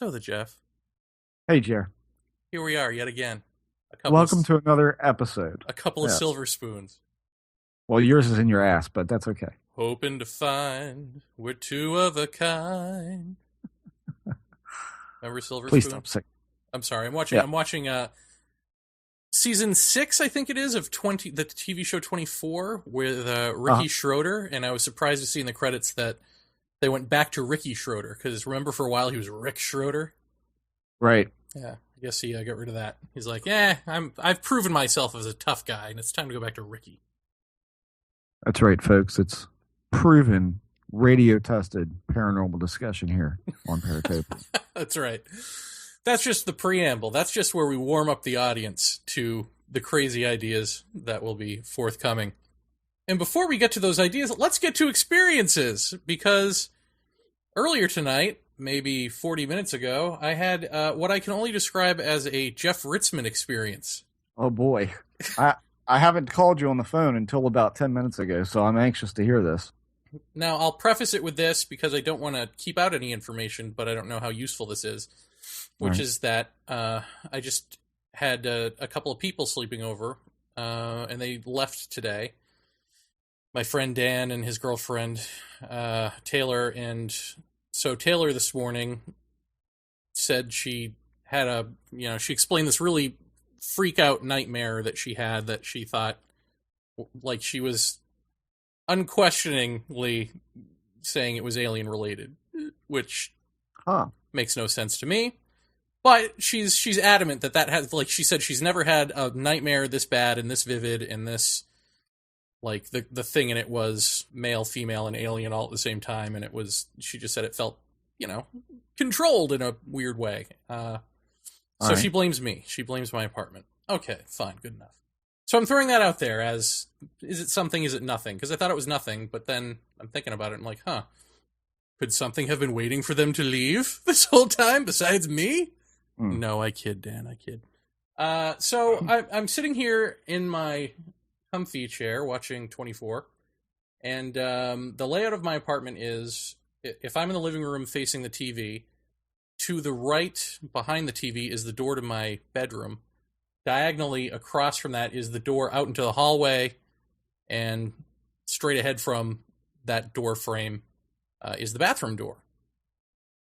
So the Jeff, Hey, Jer. here we are yet again. A couple of Welcome to another episode. a couple of Yes. silver spoons, Well, yours is in your ass, but that's okay. hoping to find we're two of a kind. Remember Silver Please Spoon? stop singing. I'm sorry. I'm watching. Yeah. I'm watching. Season 6, I think it is, of the TV show 24 with Uh, Ricky Schroeder, and I was surprised to see in the credits that they went back to Ricky Schroeder because remember for a while he was Rick Schroeder. right. Yeah, I guess he got rid of that. He's like, yeah, I've proven myself as a tough guy, and it's time to go back to Ricky. That's right, folks. It's proven radio tested paranormal discussion here on Paratopia. That's right. That's just the preamble. That's just where we warm up the audience to the crazy ideas that will be forthcoming. And before we get to those ideas, let's get to experiences, because earlier tonight, maybe 40 minutes ago, I had what I can only describe as a Jeff Ritzman experience. Oh boy. I haven't called you on the phone until about 10 minutes ago, so I'm anxious to hear this. Now, I'll preface it with this because I don't want to keep out any information, but I don't know how useful this is, which Right. is that I just had a couple of people sleeping over, and they left today. My friend Dan and his girlfriend, Taylor, and so Taylor this morning said she had she explained this really freak out nightmare that she had that she thought, like, she was unquestioningly saying it was alien related, which Huh. makes no sense to me. But she's adamant that has, like she said, she's never had a nightmare this bad and this vivid and this, like, the thing in it was male, female, and alien all at the same time, and she just said it felt, controlled in a weird way. So All she right. blames me. She blames my apartment. Okay, fine, good enough. So I'm throwing that out there as, is it something, is it nothing? Because I thought it was nothing, but then I'm thinking about it, and I'm like, could something have been waiting for them to leave this whole time besides me? Hmm. No, I kid, Dan, I kid. So I'm sitting here in my comfy chair watching 24, and the layout of my apartment is, if I'm in the living room facing the TV, to the right behind the TV is the door to my bedroom. Diagonally across from that is the door out into the hallway, and straight ahead from that door frame is the bathroom door.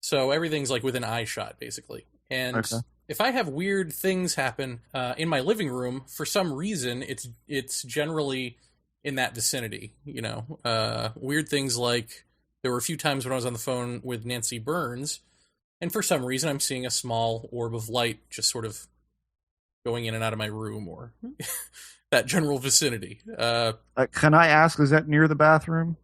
So everything's like within eye shot, basically. And Okay. if I have weird things happen in my living room, for some reason, it's generally in that vicinity. Weird things like there were a few times when I was on the phone with Nancy Burns, and for some reason I'm seeing a small orb of light just sort of going in and out of my room or that general vicinity. Can I ask, is that near the bathroom?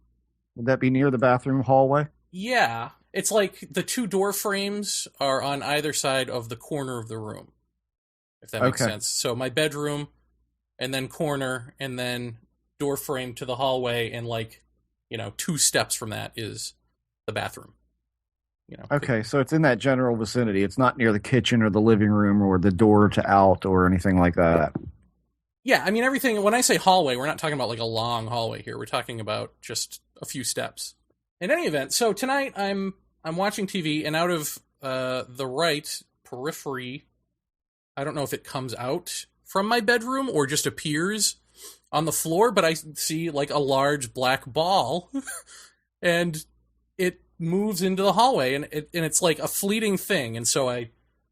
Would that be near the bathroom hallway? Yeah, it's like the two door frames are on either side of the corner of the room, if that makes Okay. sense. So my bedroom, and then corner, and then door frame to the hallway, and 2 steps from that is the bathroom. Okay, so it's in that general vicinity. It's not near the kitchen or the living room or the door to out or anything like that. Yeah, I mean, everything, when I say hallway, we're not talking about like a long hallway here. We're talking about just a few steps. In any event, so tonight I'm watching TV, and out of the right periphery, I don't know if it comes out from my bedroom or just appears on the floor, but I see like a large black ball and it moves into the hallway, and it's like a fleeting thing. And so I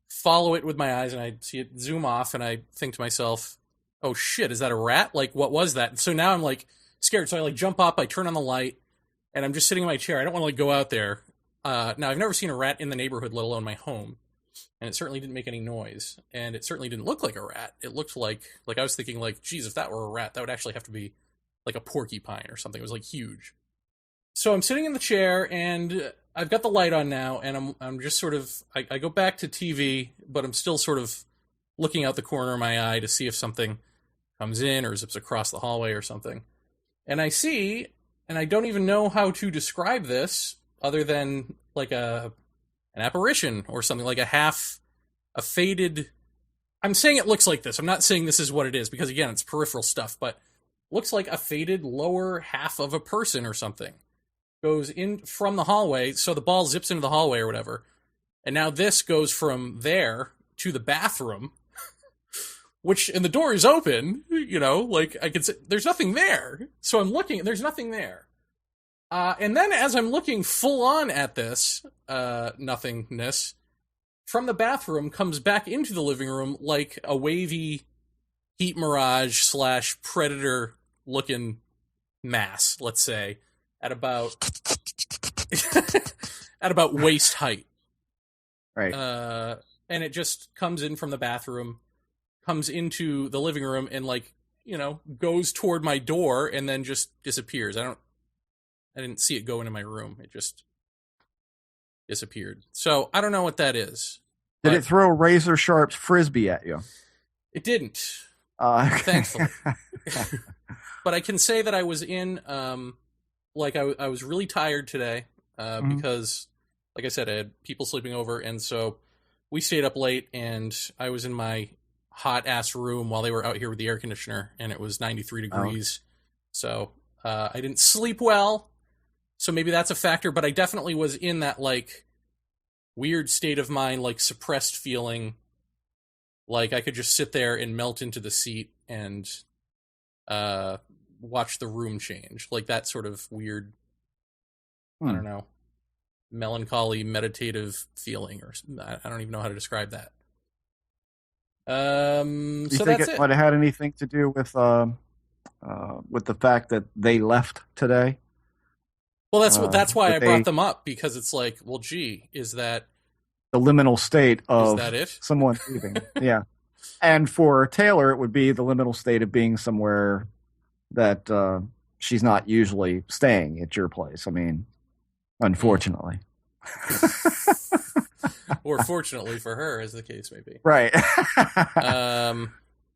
follow it with my eyes, and I see it zoom off, and I think to myself, oh shit, is that a rat? Like, what was that? And so now I'm like scared. So I like jump up, I turn on the light, and I'm just sitting in my chair. I don't want to like go out there. Now I've never seen a rat in the neighborhood, let alone my home. And it certainly didn't make any noise. And it certainly didn't look like a rat. It looked like I was thinking like, geez, if that were a rat, that would actually have to be like a porcupine or something. It was like huge. So I'm sitting in the chair, and I've got the light on now, and I'm just sort of, I go back to TV, but I'm still sort of looking out the corner of my eye to see if something comes in or zips across the hallway or something. And I see, and I don't even know how to describe this other than like an apparition or something, like a faded, I'm saying it looks like this. I'm not saying this is what it is, because again, it's peripheral stuff, but looks like a faded lower half of a person or something goes in from the hallway. So the ball zips into the hallway or whatever, And now this goes from there to the bathroom, and the door is open, like I can say, there's nothing there. So I'm looking, there's nothing there. And then as I'm looking full on at this, nothingness, from the bathroom comes back into the living room like a wavy heat mirage / predator looking mass, let's say, at about waist height. Right. And it just comes in from the bathroom, comes into the living room, and goes toward my door and then just disappears. I didn't see it go into my room. It just disappeared. So I don't know what that is. Did it throw a razor sharp frisbee at you? It didn't. Thankfully. But I can say that I was in, I was really tired today because, like I said, I had people sleeping over, and so we stayed up late, and I was in my hot-ass room while they were out here with the air conditioner, and it was 93 degrees. So I didn't sleep well. So maybe that's a factor, but I definitely was in that, weird state of mind, suppressed feeling, like I could just sit there and melt into the seat and watch the room change. Like that sort of weird, I don't know, melancholy, meditative feeling, or I don't even know how to describe that. Do you so think that's it it. might have had anything to do with the fact that they left today? Well, that's why I brought them up, because it's like, well, gee, is that the liminal state of that it? Someone leaving? Yeah. And for Taylor, it would be the liminal state of being somewhere that she's not usually staying at your place. I mean, unfortunately. Or fortunately for her, as the case may be. Right.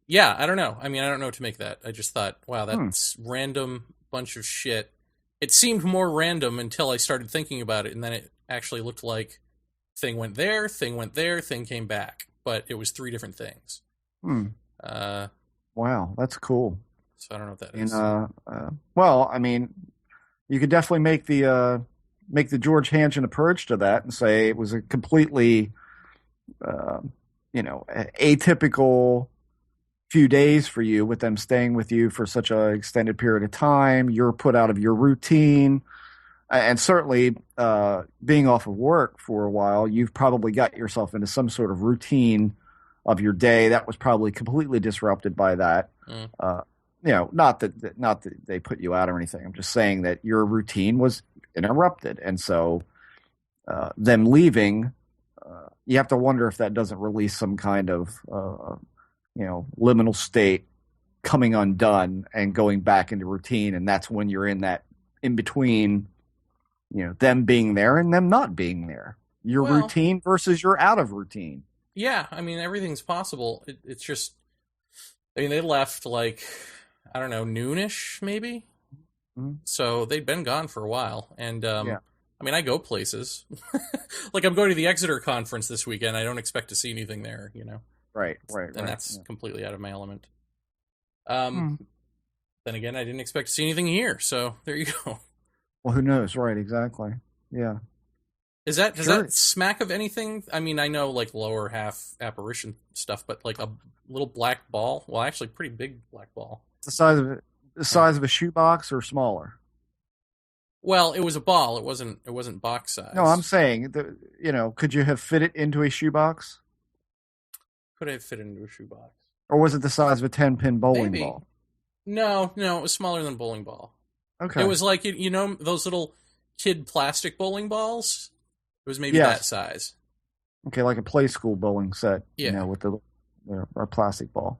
Yeah, I don't know. I mean, I don't know what to make that. I just thought, wow, that's random bunch of shit. It seemed more random until I started thinking about it, and then it actually looked like thing went there, thing came back. But it was 3 different things. Wow, that's cool. So I don't know what that is. Well, I mean, you could definitely make the George Hansen approach to that and say it was a completely, atypical few days for you, with them staying with you for such an extended period of time. You're put out of your routine, and certainly being off of work for a while, you've probably got yourself into some sort of routine of your day that was probably completely disrupted by that. Not that they put you out or anything. I'm just saying that your routine was interrupted, and so them leaving, you have to wonder if that doesn't release some kind of liminal state coming undone and going back into routine, and that's when you're in that in between, them being there and them not being there. Your routine versus your out of routine. Yeah, I mean, everything's possible. It's just, I mean, they left I don't know, noonish maybe. So they'd been gone for a while, and I mean, I go places. I'm going to the Exeter conference this weekend. I don't expect to see anything there, Right. And that's completely out of my element. Then again, I didn't expect to see anything here, so there you go. Well, who knows? Right, exactly. Yeah. Does that smack of anything? I mean, I know lower half apparition stuff, but a little black ball. Well, actually, pretty big black ball. The size of a shoebox or smaller? Well, it was a ball. It wasn't box size. No, I'm saying could you have fit it into a shoebox? Could I have fit it into a shoebox? Or was it the size of a 10-pin bowling Maybe. ball? No, it was smaller than a bowling ball. Okay. It was those little kid plastic bowling balls? It was maybe that size. Okay, like a play school bowling set, with the plastic ball.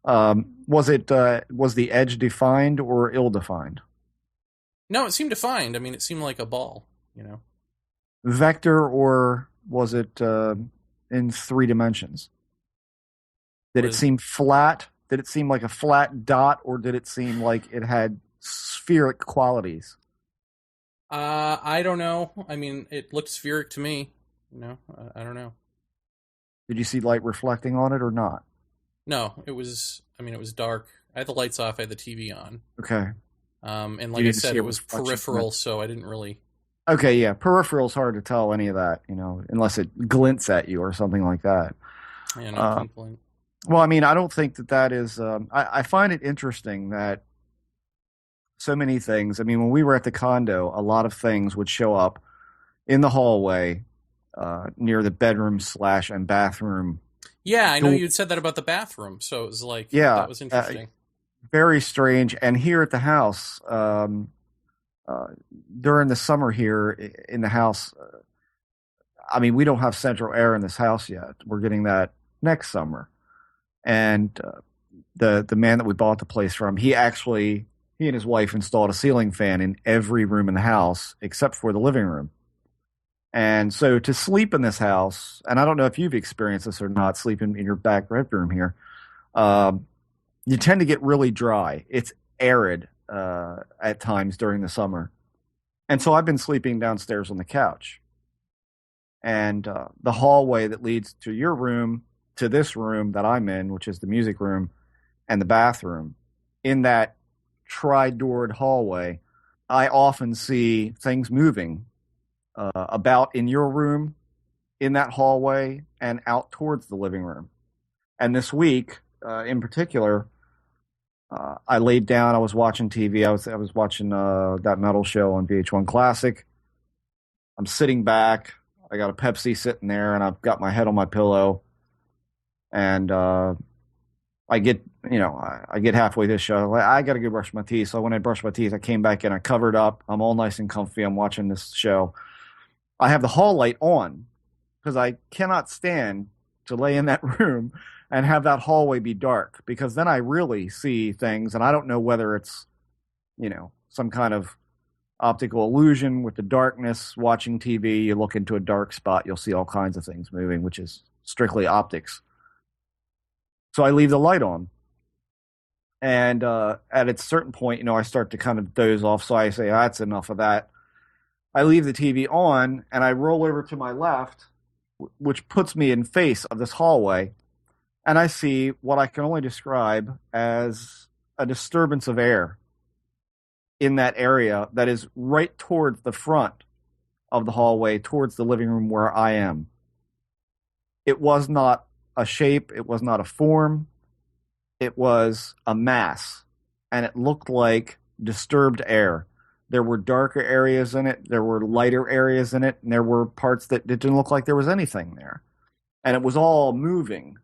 Was the edge defined or ill-defined? No, it seemed defined. I mean, it seemed like a ball, Vector, or was it in 3 dimensions? Did it seem flat? Did it seem like a flat dot, or did it seem like it had spheric qualities? I don't know. I mean, it looked spheric to me. I don't know. Did you see light reflecting on it or not? No, it was dark. I had the lights off. I had the TV on. Okay. And like I said, it was peripheral, so I didn't really Okay, yeah, peripheral's hard to tell any of that, you know, unless it glints at you or something like that. Yeah, no Uh, pinpoint. well, I mean, I don't think that that is. I find it interesting that so many things. I mean, when we were at the condo, a lot of things would show up in the hallway near the bedroom slash and bathroom Yeah, I know door. you'd said that about the bathroom, so it was like that Yeah, was interesting. very strange. And here at the house, uh, during the summer here in the house, I mean, we don't have central air in this house yet. We're getting that next summer. And the man that we bought the place from, he and his wife installed a ceiling fan in every room in the house except for the living room. And so to sleep in this house, and I don't know if you've experienced this or not, sleeping in your back bedroom here, um, you tend to get really dry. It's arid at times during the summer. And so I've been sleeping downstairs on the couch. And the hallway that leads to your room, to this room that I'm in, which is the music room, and the bathroom, in that tri-doored hallway, I often see things moving about in your room, in that hallway, and out towards the living room. And this week, in particular, I laid down. I was watching TV. I was watching that metal show on VH1 Classic. I'm sitting back. I got a Pepsi sitting there, and I've got my head on my pillow. And I get, I get halfway this show. Like, I got to go brush my teeth. So when I brushed my teeth, I came back in. I covered up. I'm all nice and comfy. I'm watching this show. I have the hall light on because I cannot stand to lay in that room and have that hallway be dark because then I really see things, and I don't know whether it's, some kind of optical illusion with the darkness. Watching TV, you look into a dark spot, you'll see all kinds of things moving, which is strictly optics. So I leave the light on. And at a certain point, I start to kind of doze off. So I say, that's enough of that. I leave the TV on and I roll over to my left, which puts me in face of this hallway. And I see what I can only describe as a disturbance of air in that area that is right towards the front of the hallway, towards the living room where I am. It was not a shape, it was not a form, it was a mass, and it looked like disturbed air. There were darker areas in it, there were lighter areas in it, and there were parts that didn't look like there was anything there. And it was all moving.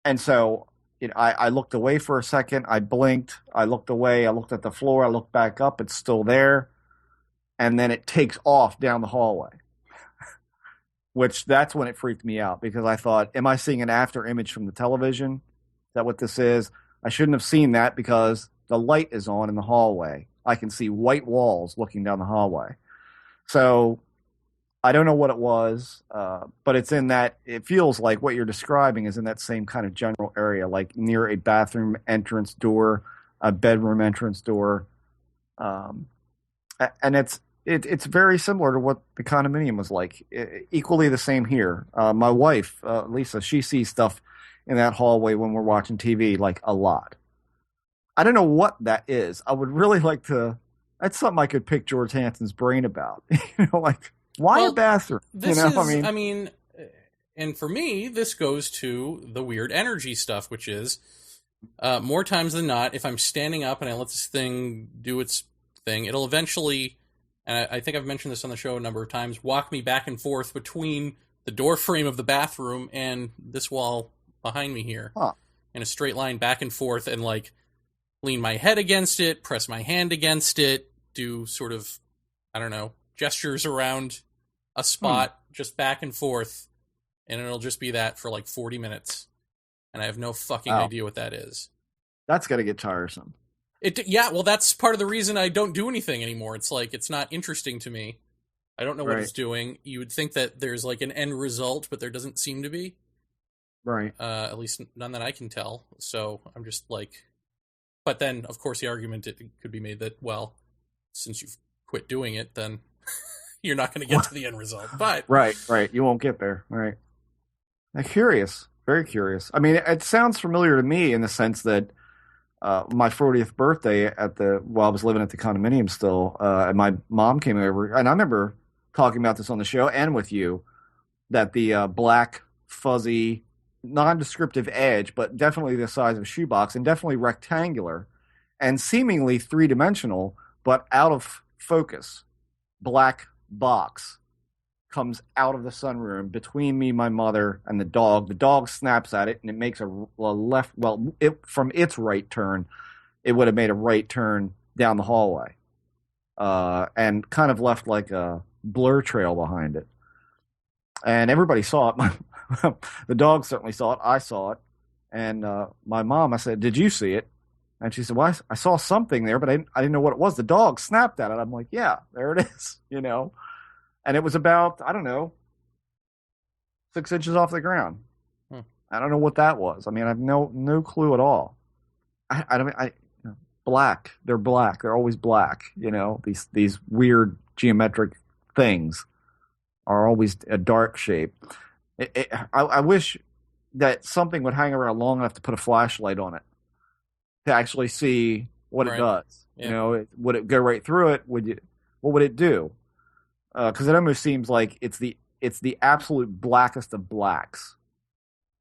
And so I looked away for a second, I blinked, I looked away, I looked at the floor, I looked back up, it's still there, and then it takes off down the hallway. Which that's when it freaked me out because I thought, am I seeing an after image from the television? Is that what this is? I shouldn't have seen that because the light is on in the hallway. I can see white walls looking down the hallway. So I don't know what it was, but it's in that, it feels like what you're describing is in that same kind of general area, like near a bathroom entrance door, a bedroom entrance door. And it's very similar to what the condominium was like. Equally the same here. My wife, Lisa, she sees stuff in that hallway when we're watching TV, like a lot. I don't know what that is. I would really like to. That's something I could pick George Hanson's brain about. Like why a bathroom? I mean, and for me, this goes to the weird energy stuff, which is more times than not, if I'm standing up and I let this thing do its thing, it'll eventually. And I think I've mentioned this on the show a number of times, walk me back and forth between the door frame of the bathroom and this wall behind me here. Huh. In a straight line back and forth and like lean my head against it, press my hand against it, do sort of, I don't know, gestures around a spot just back and forth. And it'll just be that for like 40 minutes. And I have no fucking idea what that is. That's got to get tiresome. Yeah, well, that's part of the reason I don't do anything anymore. It's like, it's not interesting to me. I don't know what it's doing. You would think that there's like an end result, but there doesn't seem to be. Right. At least none that I can tell. So I'm just like, but then of course the argument it could be made that, well, since you've quit doing it, then you're not going to get to the end result. But right. You won't get there. Right. I'm curious. Very curious. I mean, it sounds familiar to me in the sense that my 40th birthday while I was living at the condominium still, and my mom came over, and I remember talking about this on the show and with you, that the black fuzzy, non-descriptive edge, but definitely the size of a shoebox and definitely rectangular and seemingly three-dimensional, but out of focus, black box comes out of the sunroom between me, my mother, and the dog. The dog snaps at it, and it makes a left. Well, from its right turn, it would have made a right turn down the hallway, and kind of left like a blur trail behind it. And everybody saw it. The dog certainly saw it. I saw it, and my mom. I said, "Did you see it?" And she said, "Well, I saw something there, but I didn't know what it was." The dog snapped at it. I'm like, "Yeah, there it is," you know. And it was about, I don't know, 6 inches off the ground. I don't know what that was. I mean, I have no clue at all. Black. They're black. They're always black. You know, these weird geometric things are always a dark shape. I wish that something would hang around long enough to put a flashlight on it to actually see what it does. Yeah. You know, would it go right through it? What would it do? Because it almost seems like it's the absolute blackest of blacks.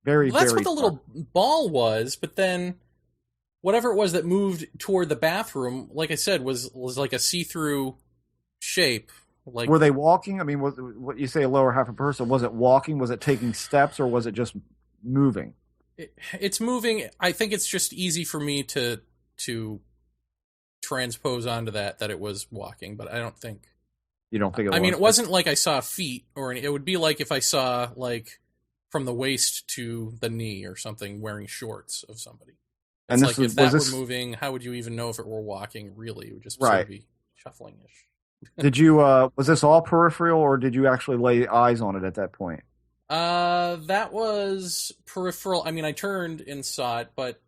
Very, well, that's very what the little ball was, but then whatever it was that moved toward the bathroom, like I said, was like a see-through shape. Like, were they walking? I mean, was what you say a lower half a person? Was it walking? Was it taking steps, or was it just moving? It's moving. I think it's just easy for me to transpose onto that it was walking, but I don't think. You don't think it was? I mean, it wasn't like I saw feet or anything. It would be like if I saw, like, from the waist to the knee or something wearing shorts of somebody. It's like if that were moving, how would you even know if it were walking, really? It would just sort of be shuffling-ish. Did you, was this all peripheral, or did you actually lay eyes on it at that point? That was peripheral. I mean, I turned and saw it, but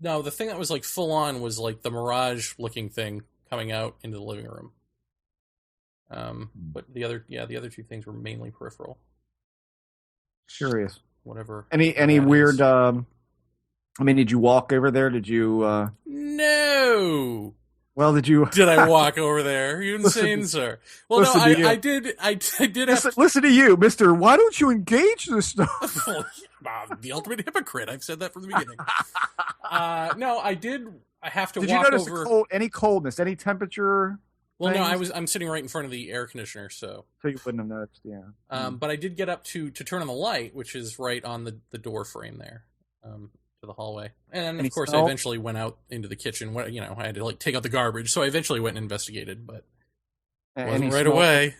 no, the thing that was, like, full-on was, like, the mirage-looking thing coming out into the living room. But the other two things were mainly peripheral. Curious. Whatever. Any weird? I mean, did you walk over there? Did you? No. Well, did you? Did I walk over there? You insane, sir? Well, no, I did. I did. Listen to you, Mister. Why don't you engage this stuff? The ultimate hypocrite. I've said that from the beginning. No, I did. I have to. Did walk you notice over... any coldness, any temperature? Well, no, I'm sitting right in front of the air conditioner, so you wouldn't have noticed, yeah. But I did get up to turn on the light, which is right on the door frame there, to the hallway. And of course, I eventually went out into the kitchen. You know, I had to like take out the garbage, so I eventually went and investigated, but it wasn't right away.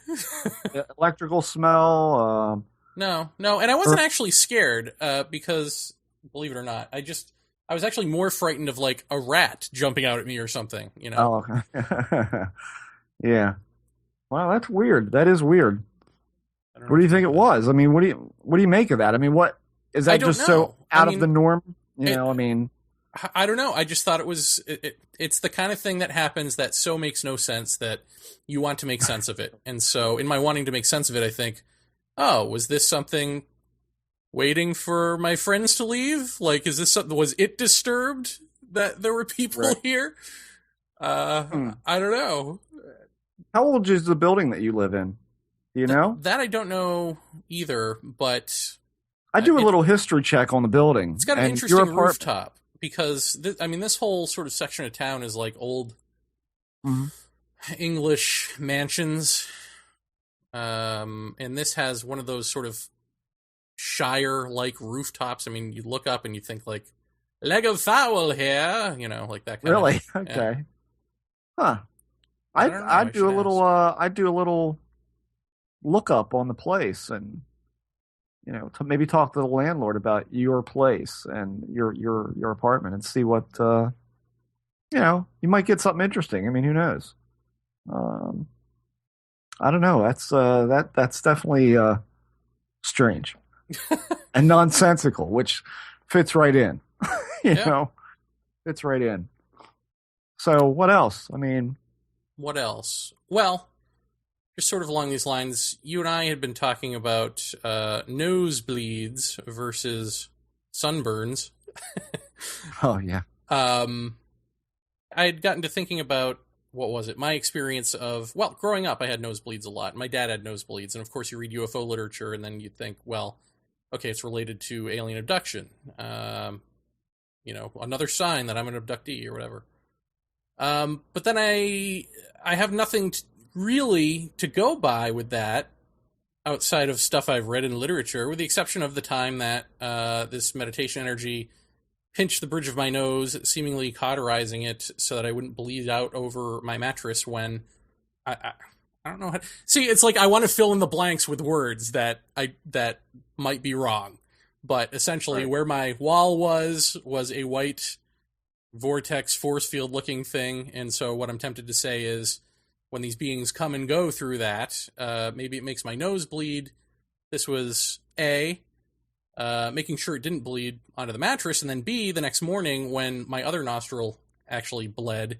Electrical smell. No, and I wasn't actually scared because, believe it or not, I was actually more frightened of like a rat jumping out at me or something. You know. Oh, okay. Yeah. Wow, that's weird. That is weird. What do you think it was? I mean, what do you make of that? I mean, what is that just so out of the norm? You know, I mean, I don't know. I just thought it's the kind of thing that happens that so makes no sense that you want to make sense of it. And so in my wanting to make sense of it, I think, oh, was this something waiting for my friends to leave? Like, is this something, was it disturbed that there were people here? I don't know. How old is the building that you live in? Do you know? That I don't know either, but... I do a little history check on the building. It's got an interesting rooftop, because, this whole sort of section of town is like old English mansions, and this has one of those sort of Shire-like rooftops. I mean, you look up and you think, like, leg of fowl here, you know, like that kind of... Really? Yeah. Okay. Huh. I do a little look up on the place, and you know, to maybe talk to the landlord about your place and your apartment, and see what you know, you might get something interesting. I mean, who knows? I don't know. That's definitely strange and nonsensical, which fits right in. you know, fits right in. So what else? I mean. What else? Well, just sort of along these lines, you and I had been talking about nosebleeds versus sunburns. Oh, yeah. I had gotten to thinking about, what was it? My experience of, well, growing up, I had nosebleeds a lot. My dad had nosebleeds, and of course, you read UFO literature, and then you'd think, well, okay, it's related to alien abduction. Another sign that I'm an abductee or whatever. But then I have nothing really to go by with that outside of stuff I've read in literature, with the exception of the time that this meditation energy pinched the bridge of my nose, seemingly cauterizing it so that I wouldn't bleed out over my mattress when I don't know how. See, it's like I want to fill in the blanks with words that might be wrong, but essentially, Right. where my wall was a white vortex force field looking thing, and so what I'm tempted to say is, when these beings come and go through that, maybe it makes my nose bleed. This was A, making sure it didn't bleed onto the mattress, and then B, the next morning when my other nostril actually bled,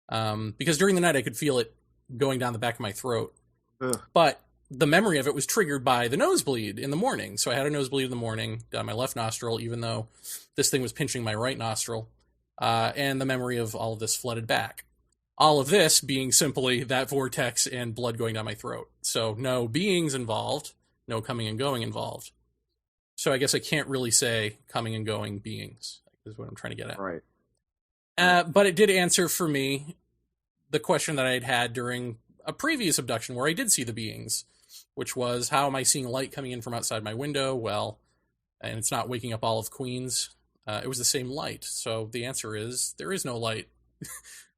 because during the night I could feel it going down the back of my throat. Ugh. But the memory of it was triggered by the nosebleed in the morning. So I had a nosebleed in the morning down my left nostril, even though this thing was pinching my right nostril, and the memory of all of this flooded back. All of this being simply that vortex and blood going down my throat. So no beings involved, no coming and going involved. So I guess I can't really say coming and going beings, is what I'm trying to get at. Right. But it did answer for me the question that I had during a previous abduction where I did see the beings, which was, how am I seeing light coming in from outside my window? Well, and it's not waking up all of Queens. It was the same light. So the answer is, there is no light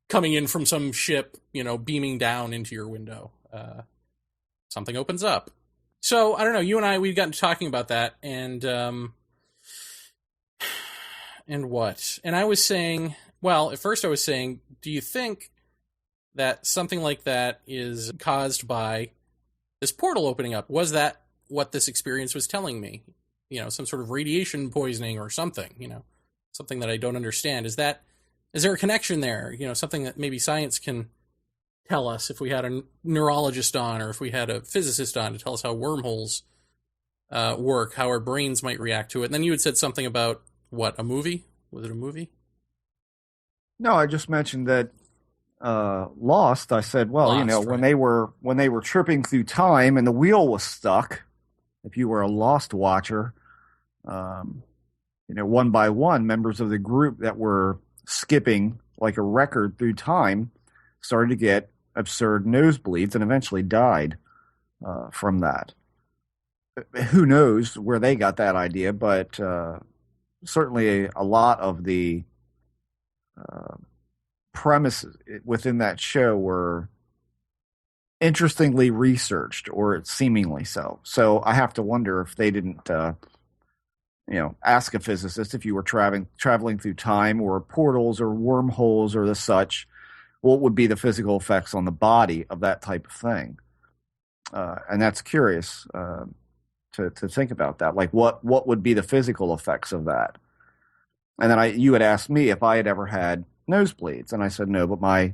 coming in from some ship, beaming down into your window. Something opens up. So, I don't know, you and I, we'd gotten to talking about that, and what? And I was saying, well, at first I was saying, do you think that something like that is caused by this portal opening up? Was that what this experience was telling me? Some sort of radiation poisoning or something, something that I don't understand. Is there a connection there? Something that maybe science can tell us, if we had a neurologist on, or if we had a physicist on to tell us how wormholes work, how our brains might react to it. And then you had said something about, what, a movie? Was it a movie? No, I just mentioned that Lost. I said, well, Lost, when right. they were tripping through time and the wheel was stuck. If you were a Lost watcher, one by one, members of the group that were skipping like a record through time started to get absurd nosebleeds and eventually died from that. Who knows where they got that idea, but certainly a lot of the premises within that show were interestingly researched, or seemingly so. So I have to wonder if they didn't, ask a physicist, if you were traveling through time or portals or wormholes or the such, what would be the physical effects on the body of that type of thing. And that's curious to think about that. Like, what would be the physical effects of that? And then you had asked me if I had ever had nosebleeds, and I said no, but my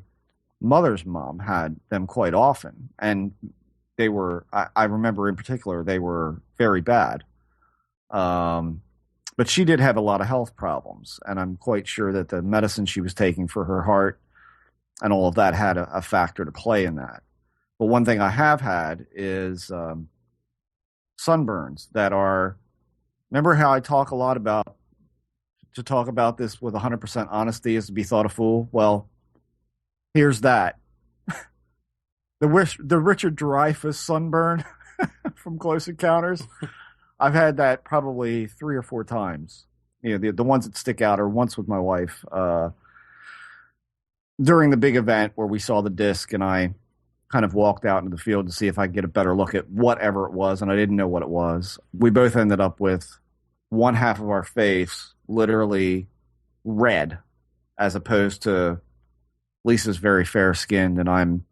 mother's mom had them quite often, and they were, I remember in particular, they were very bad. But she did have a lot of health problems, and I'm quite sure that the medicine she was taking for her heart and all of that had a factor to play in that. But one thing I have had is sunburns that are. Remember how I talk a lot about, to talk about this with 100% honesty is to be thought a fool? Well, here's that. The Richard Dreyfuss sunburn from Close Encounters. I've had that probably 3 or 4 times. The ones that stick out are once with my wife during the big event where we saw the disc, and I kind of walked out into the field to see if I could get a better look at whatever it was, and I didn't know what it was. We both ended up with one half of our face literally red, as opposed to Lisa's very fair skinned and I'm,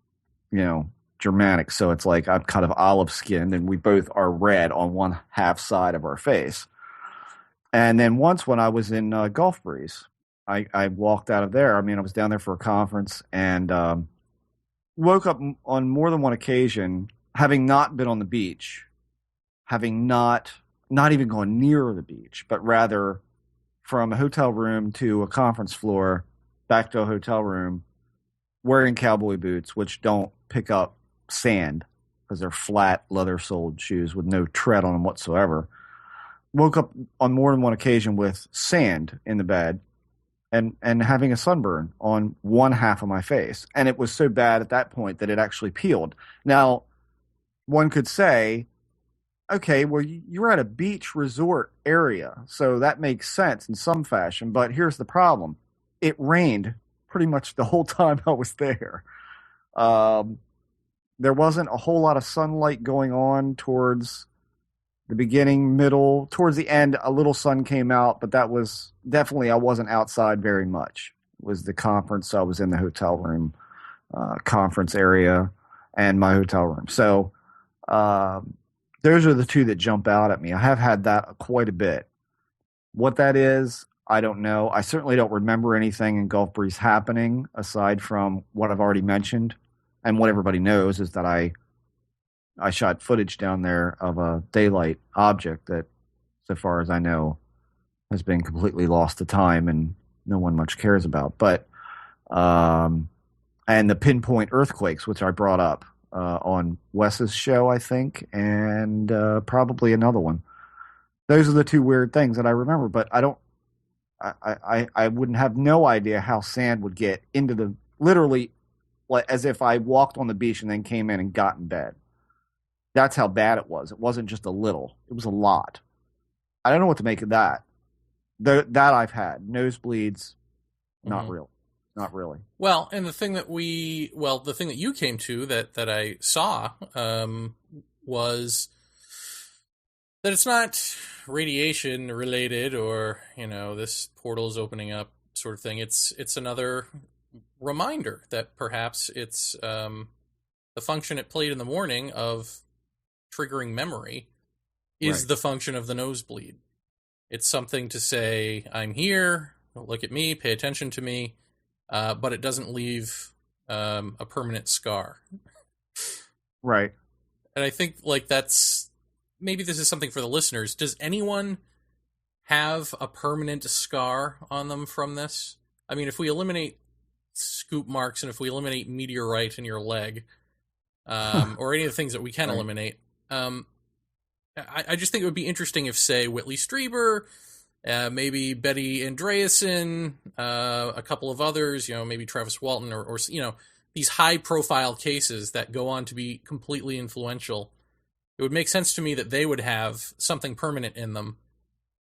Germanic. So it's like I'm kind of olive skinned and we both are red on one half side of our face. And then once when I was in Gulf Breeze, I walked out of there. I mean, I was down there for a conference and woke up on more than one occasion, having not been on the beach, having not even gone near the beach, but rather from a hotel room to a conference floor back to a hotel room wearing cowboy boots, which don't pick up sand because they're flat leather-soled shoes with no tread on them whatsoever. Woke up on more than one occasion with sand in the bed and having a sunburn on one half of my face. And it was so bad at that point that it actually peeled. Now, one could say, okay, well, you're at a beach resort area, so that makes sense in some fashion. But here's the problem. It rained pretty much the whole time I was there. There wasn't a whole lot of sunlight going on towards the beginning, middle, towards the end. A little sun came out, but that was definitely, I wasn't outside very much. It was the conference, so I was in the hotel room, conference area, and my hotel room. So those are the two that jump out at me. I have had that quite a bit. What that is, I don't know. I certainly don't remember anything in Gulf Breeze happening aside from what I've already mentioned. And what everybody knows is that I shot footage down there of a daylight object that, so far as I know, has been completely lost to time and no one much cares about. But and the pinpoint earthquakes, which I brought up on Wes's show, I think, and probably another one. Those are the two weird things that I remember. But I don't. I wouldn't have no idea how sand would get into the literally, like as if I walked on the beach and then came in and got in bed. That's how bad it was. It wasn't just a little. It was a lot. I don't know what to make of that. That I've had. Nosebleeds, not real. Not really. Well, and the thing that the thing that you came to that I saw was that it's not radiation related or, this portal is opening up sort of thing. It's another reminder that perhaps it's the function it played in the morning of triggering memory is the function of the nosebleed. It's something to say, I'm here, look at me, pay attention to me, but it doesn't leave a permanent scar. Right. And I think maybe this is something for the listeners. Does anyone have a permanent scar on them from this? I mean, if we eliminate scoop marks and if we eliminate meteorite in your leg, or any of the things that we can eliminate, I just think it would be interesting if, say, Whitley Strieber, maybe Betty Andreasen, a couple of others, maybe Travis Walton, or these high-profile cases that go on to be completely influential. It would make sense to me that they would have something permanent in them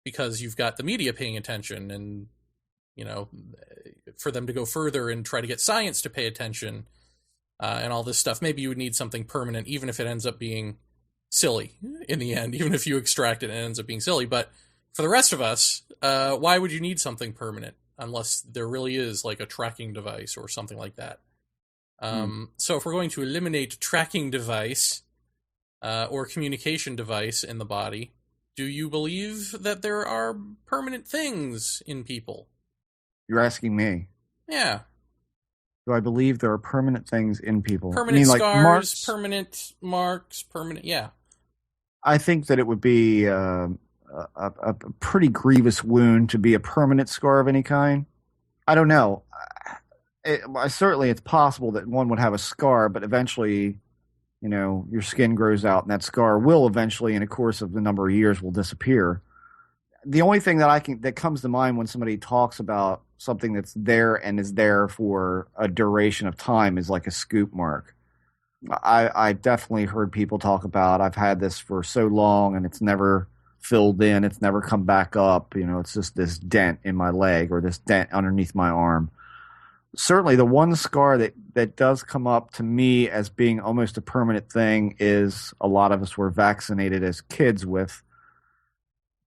because you've got the media paying attention and, for them to go further and try to get science to pay attention and all this stuff. Maybe you would need something permanent, even if it ends up being silly in the end, even if you extract it and it ends up being silly. But for the rest of us, why would you need something permanent unless there really is like a tracking device or something like that? So if we're going to eliminate tracking device or communication device in the body, do you believe that there are permanent things in people? You're asking me. Yeah. Do I believe there are permanent things in people? Permanent scars, like marks? permanent marks, permanent, yeah. I think that it would be a pretty grievous wound to be a permanent scar of any kind. I don't know. Certainly it's possible that one would have a scar, but eventually, your skin grows out and that scar will eventually, in the course of the number of years, will disappear. The only thing that comes to mind when somebody talks about something that's there and is there for a duration of time is like a scoop mark. I definitely heard people talk about, I've had this for so long and it's never filled in. It's never come back up. It's just this dent in my leg or this dent underneath my arm. Certainly the one scar that does come up to me as being almost a permanent thing is a lot of us were vaccinated as kids with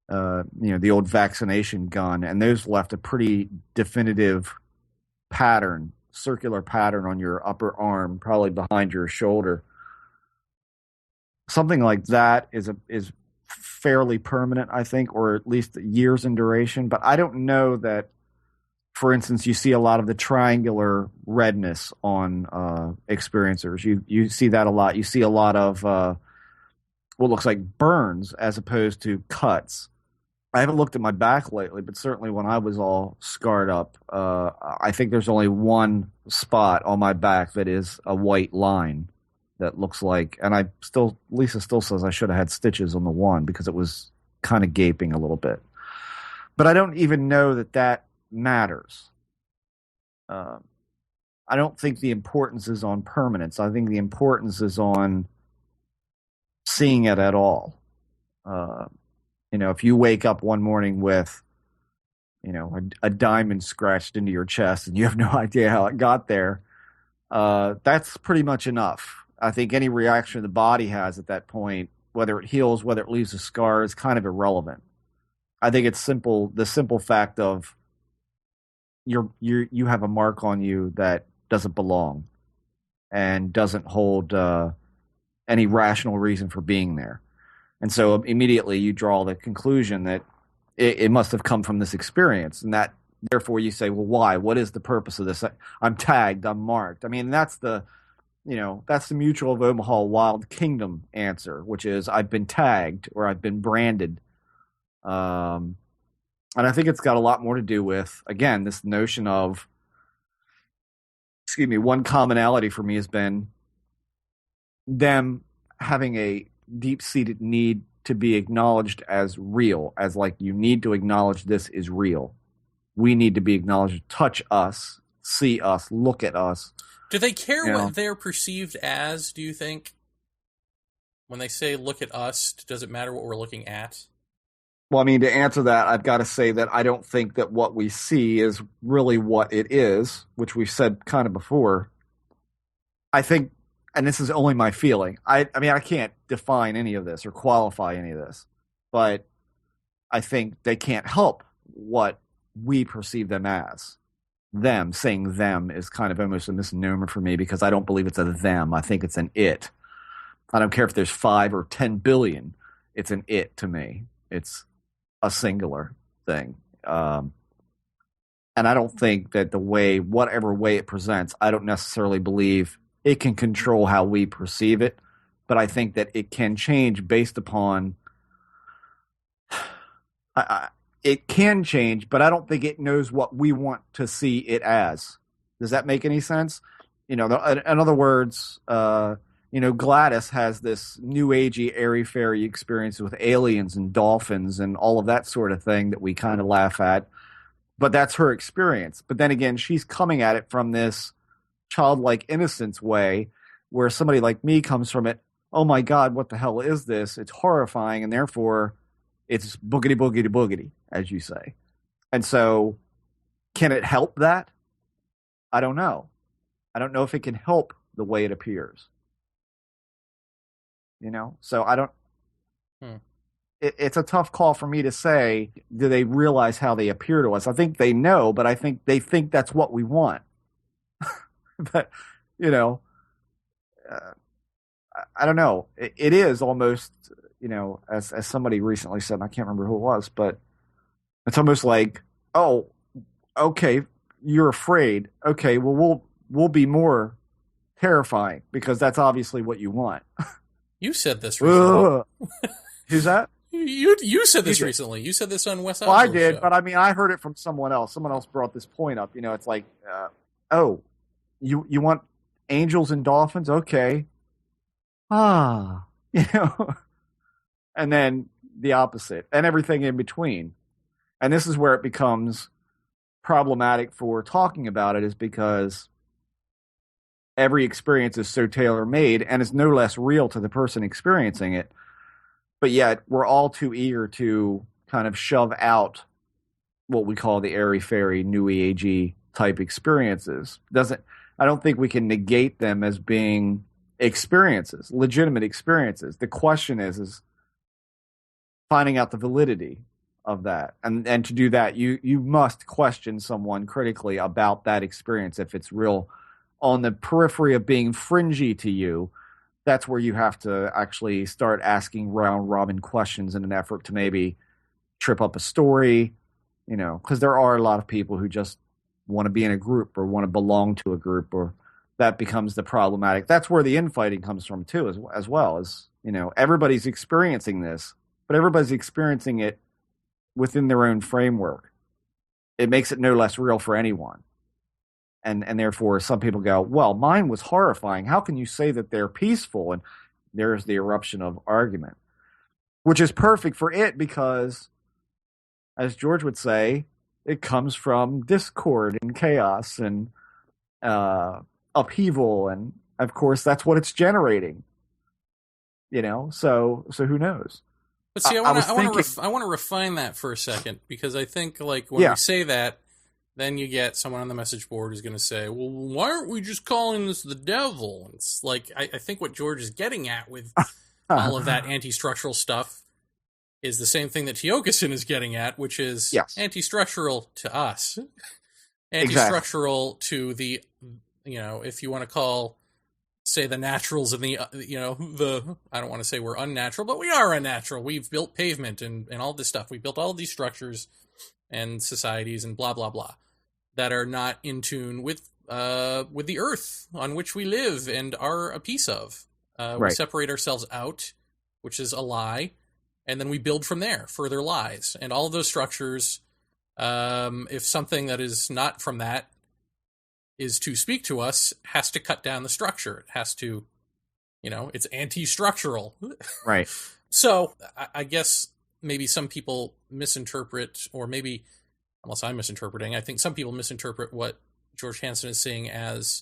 the old vaccination gun, and those left a pretty definitive pattern, circular pattern on your upper arm, probably behind your shoulder. Something like that is fairly permanent, I think, or at least years in duration. But I don't know that, for instance, you see a lot of the triangular redness on experiencers. You see that a lot. You see a lot of what looks like burns as opposed to cuts. I haven't looked at my back lately, but certainly when I was all scarred up, I think there's only one spot on my back that is a white line that looks like, and Lisa still says I should have had stitches on the one because it was kind of gaping a little bit. But I don't even know that that matters. I don't think the importance is on permanence. I think the importance is on seeing it at all. If you wake up one morning with, a diamond scratched into your chest and you have no idea how it got there, that's pretty much enough. I think any reaction the body has at that point, whether it heals, whether it leaves a scar, is kind of irrelevant. I think it's simple. The simple fact of you have a mark on you that doesn't belong and doesn't hold any rational reason for being there. And so immediately you draw the conclusion that it must have come from this experience. And that, therefore, you say, well, why? What is the purpose of this? I'm tagged. I'm marked. I mean, that's the Mutual of Omaha Wild Kingdom answer, which is I've been tagged or I've been branded. And I think it's got a lot more to do with, again, this notion of, one commonality for me has been them having a deep-seated need to be acknowledged as real, as like, you need to acknowledge this is real. We need to be acknowledged. Touch us, see us, look at us. Do they care what they're perceived as, do you think? When they say look at us, does it matter what we're looking at? Well, I mean, to answer that, I've got to say that I don't think that what we see is really what it is, which we've said kind of before. I think, and this is only my feeling, I mean, I can't define any of this or qualify any of this, but I think they can't help what we perceive them as. Them, saying them is kind of almost a misnomer for me because I don't believe it's a them. I think it's an it. I don't care if there's 5 or 10 billion. It's an it to me. It's a singular thing. And I don't think that whatever way it presents, I don't necessarily believe it can control how we perceive it, but I think that it can change based upon it can change, but I don't think it knows what we want to see it as. Does that make any sense? In other words, Gladys has this new agey, airy-fairy experience with aliens and dolphins and all of that sort of thing that we kind of laugh at. But that's her experience. But then again, she's coming at it from this childlike innocence way where somebody like me comes from it, oh my God, what the hell is this? It's horrifying, and therefore it's boogity, boogity, boogity, as you say. And so can it help that? I don't know. I don't know if it can help the way it appears. So I don't. It's a tough call for me to say. Do they realize how they appear to us? I think they know, but I think they think that's what we want. But I don't know. It is almost, as somebody recently said, and I can't remember who it was, but it's almost like, oh, okay, you're afraid. Okay, well we'll be more terrifying because that's obviously what you want. You said this recently. Who's that? You said this recently. You said this on Wes Osborne's Well, I did, show. but I mean, I heard it from someone else. Someone else brought this point up. It's like, oh, you want angels and dolphins? Okay. And then the opposite and everything in between. And this is where it becomes problematic for talking about it, is because every experience is so tailor-made and is no less real to the person experiencing it. But yet we're all too eager to kind of shove out what we call the airy-fairy, new agey type experiences. I don't think we can negate them as being experiences, legitimate experiences. The question is finding out the validity of that. And to do that, you must question someone critically about that experience. If it's real on the periphery of being fringy to you, that's where you have to actually start asking round robin questions in an effort to maybe trip up a story, because there are a lot of people who just want to be in a group or want to belong to a group, or that becomes the problematic. That's where the infighting comes from too, as well as, everybody's experiencing this, but everybody's experiencing it within their own framework, it makes it no less real for anyone. And therefore, some people go, well, mine was horrifying. How can you say that they're peaceful? And there's the eruption of argument, which is perfect for it because, as George would say, it comes from discord and chaos and upheaval. And, of course, that's what it's generating. So who knows? But see, I want to refine that for a second, because I think, like, when we say that, then you get someone on the message board who's going to say, well, why aren't we just calling this the devil? It's like, I think what George is getting at with all of that anti-structural stuff is the same thing that Teokasin is getting at, which is anti-structural to us. Anti-structural to the, if you want to call, say, the naturals and the, I don't want to say we're unnatural, but we are unnatural. We've built pavement and all this stuff. We built all of these structures and societies and blah, blah, blah, that are not in tune with the earth on which we live and are a piece of. We separate ourselves out, which is a lie, and then we build from there, further lies. And all of those structures, if something that is not from that is to speak to us, has to cut down the structure. It has to, it's anti-structural. Right. So I guess maybe some people misinterpret, or maybe, unless I'm misinterpreting, I think some people misinterpret what George Hansen is saying as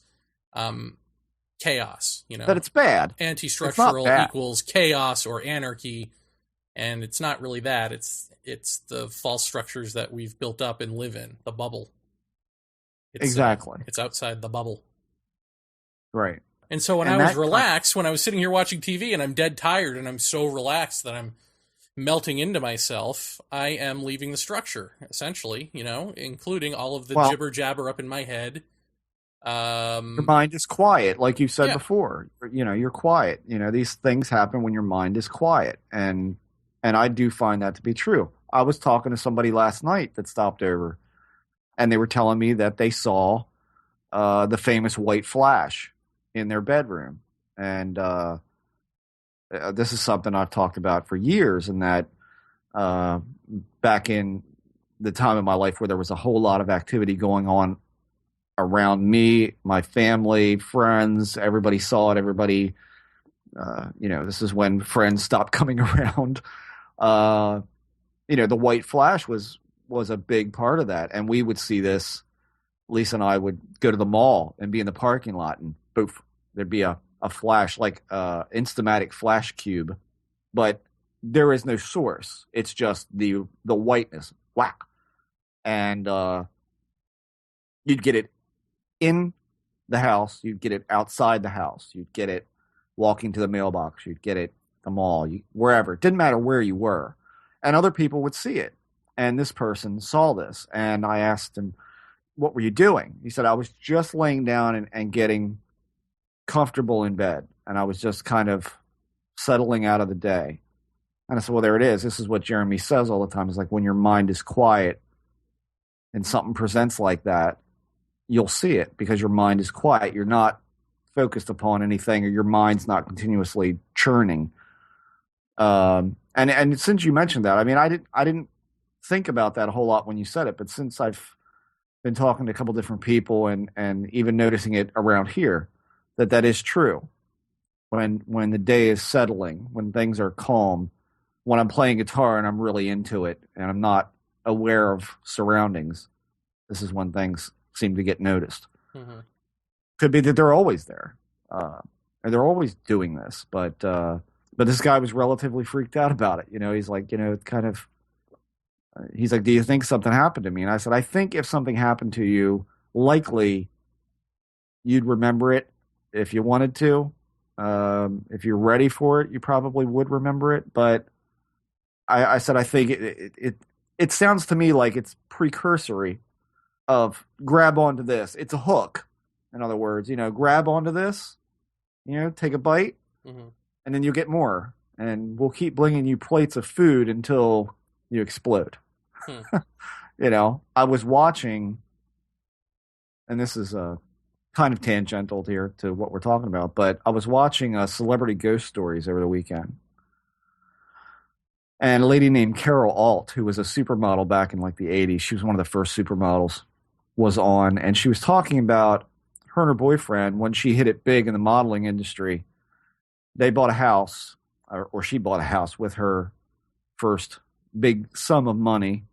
chaos. That it's bad. Anti-structural equals chaos or anarchy, and it's not really that. It's the false structures that we've built up and live in, the bubble. Exactly. It's outside the bubble. Right. And so when I was relaxed, when I was sitting here watching TV and I'm dead tired and I'm so relaxed that I'm melting into myself, I am leaving the structure, essentially, including all of the jibber jabber up in my head. Your mind is quiet, like you said before. You're quiet. These things happen when your mind is quiet. And I do find that to be true. I was talking to somebody last night that stopped over, and they were telling me that they saw the famous white flash in their bedroom. And this is something I've talked about for years, and that back in the time of my life where there was a whole lot of activity going on around me, my family, friends, everybody saw it. Everybody, this is when friends stopped coming around. The white flash was a big part of that. And we would see this. Lisa and I would go to the mall and be in the parking lot, and poof, there'd be a flash, like Instamatic flash cube, but there is no source. It's just the whiteness. Whack. And you'd get it in the house. You'd get it outside the house. You'd get it walking to the mailbox. You'd get it at the mall, wherever. It didn't matter where you were. And other people would see it. And this person saw this. And I asked him, what were you doing? He said, I was just laying down and getting comfortable in bed. And I was just kind of settling out of the day. And I said, well, there it is. This is what Jeremy says all the time. It's like when your mind is quiet and something presents like that, you'll see it because your mind is quiet. You're not focused upon anything, or your mind's not continuously churning. And since you mentioned that, I mean, I didn't think about that a whole lot when you said it, but since I've been talking to a couple different people and even noticing it around here, that is true. When the day is settling, when things are calm, when I'm playing guitar and I'm really into it and I'm not aware of surroundings, this is when things seem to get noticed. Mm-hmm. Could be that they're always there, and they're always doing this, but this guy was relatively freaked out about it. He's like, kind of. He's like, do you think something happened to me? And I said, I think if something happened to you, likely you'd remember it if you wanted to. If you're ready for it, you probably would remember it. But I said, I think it sounds to me like it's precursory of grab onto this. It's a hook. In other words, grab onto this, take a bite, mm-hmm. and then you'll get more. And we'll keep bringing you plates of food until you explode. I was watching, and this is kind of tangential here to what we're talking about, but I was watching Celebrity Ghost Stories over the weekend. And a lady named Carol Alt, who was a supermodel back in like the 80s, she was one of the first supermodels, was on. And she was talking about her and her boyfriend when she hit it big in the modeling industry. They bought a house, or she bought a house with her first big sum of money.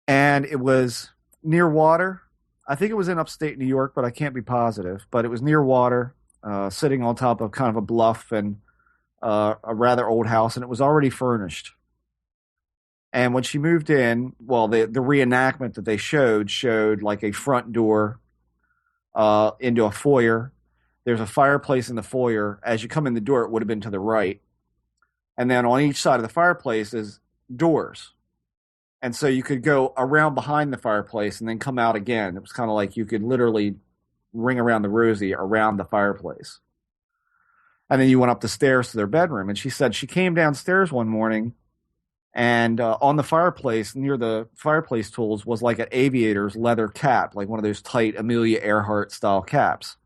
And it was near water. I think it was in upstate New York, but I can't be positive. But it was near water, sitting on top of kind of a bluff and a rather old house, and it was already furnished. And when she moved in, well, the reenactment that they showed like a front door into a foyer. There's a fireplace in the foyer. As you come in the door, it would have been to the right. And then on each side of the fireplace is doors. And so you could go around behind the fireplace and then come out again. It was kind of like you could literally ring around the rosy around the fireplace. And then you went up the stairs to their bedroom. And she said she came downstairs one morning, and on the fireplace, near the fireplace tools, was like an aviator's leather cap, like one of those tight Amelia Earhart style caps.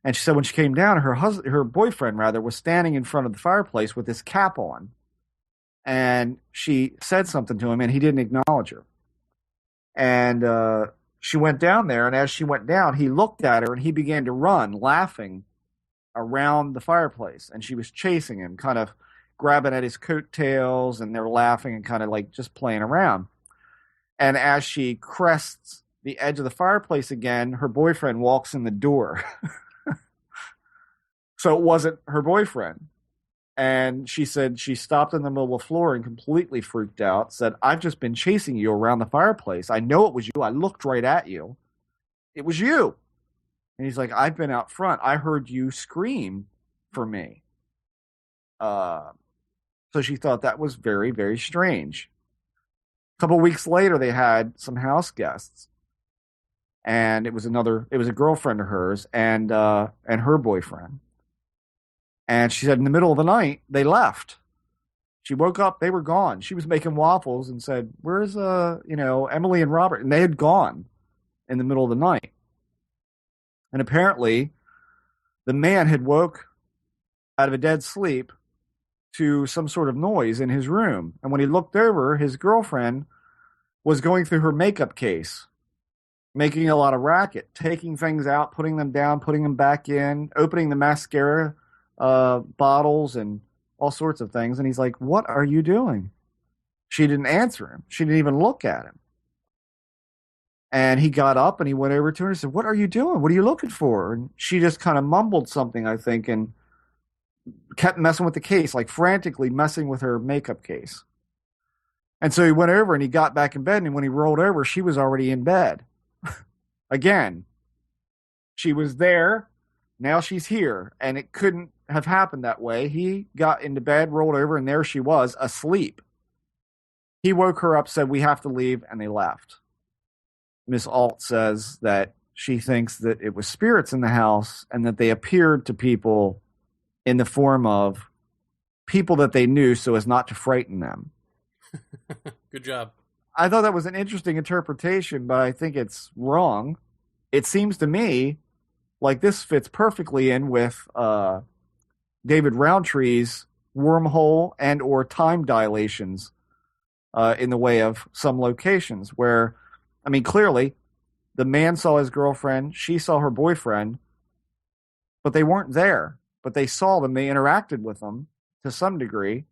And she said when she came down, her boyfriend was standing in front of the fireplace with this cap on. And she said something to him, and he didn't acknowledge her. And she went down there, and as she went down, he looked at her, and he began to run, laughing, around the fireplace. And she was chasing him, kind of grabbing at his coattails, and they're laughing and kind of like just playing around. And as she crests the edge of the fireplace again, her boyfriend walks in the door. So it wasn't her boyfriend. And she said she stopped in the middle of the floor and completely freaked out, said, "I've just been chasing you around the fireplace. I know it was you. I looked right at you. It was you." And he's like, "I've been out front. I heard you scream for me." So she thought that was very, very strange. A couple of weeks later, they had some house guests. And it was a girlfriend of hers and her boyfriend. And she said in the middle of the night, they left. She woke up, they were gone. She was making waffles and said, "Where's, Emily and Robert?" And they had gone in the middle of the night. And apparently, the man had woke out of a dead sleep to some sort of noise in his room. And when he looked over, his girlfriend was going through her makeup case, making a lot of racket, taking things out, putting them down, putting them back in, opening the mascara bottles and all sorts of things. And he's like, "What are you doing?" She didn't answer him. She didn't even look at him. And he got up and he went over to her and said, "What are you doing? What are you looking for?" And she just kind of mumbled something, I think, and kept messing with the case, like frantically messing with her makeup case. And so he went over and he got back in bed. And when he rolled over, she was already in bed. Again, she was there. Now she's here. And it couldn't have happened that way. He got into bed, rolled over, and there she was, asleep. He woke her up, said, "We have to leave," and they left. Miss Alt says that she thinks that it was spirits in the house and that they appeared to people in the form of people that they knew so as not to frighten them. Good job. I thought that was an interesting interpretation, but I think it's wrong. It seems to me like this fits perfectly in with David Roundtree's wormhole and or time dilations in the way of some locations where, I mean, clearly the man saw his girlfriend, she saw her boyfriend, but they weren't there. But they saw them, they interacted with them to some degree,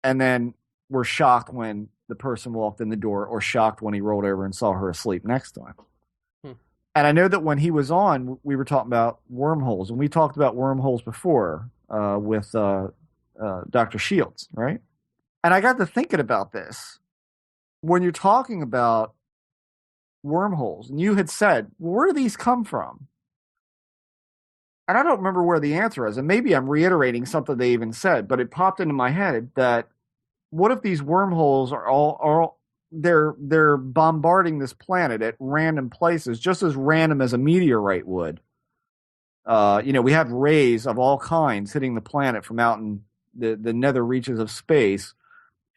and then were shocked when the person walked in the door or shocked when he rolled over and saw her asleep next to him. And I know that when he was on, we were talking about wormholes, and we talked about wormholes before with Dr. Shields, right? And I got to thinking about this. When you're talking about wormholes, and you had said, well, where do these come from? And I don't remember where the answer is, and maybe I'm reiterating something they even said, but it popped into my head that what if these wormholes are they're bombarding this planet at random places, just as random as a meteorite would. We have rays of all kinds hitting the planet from out in the nether reaches of space,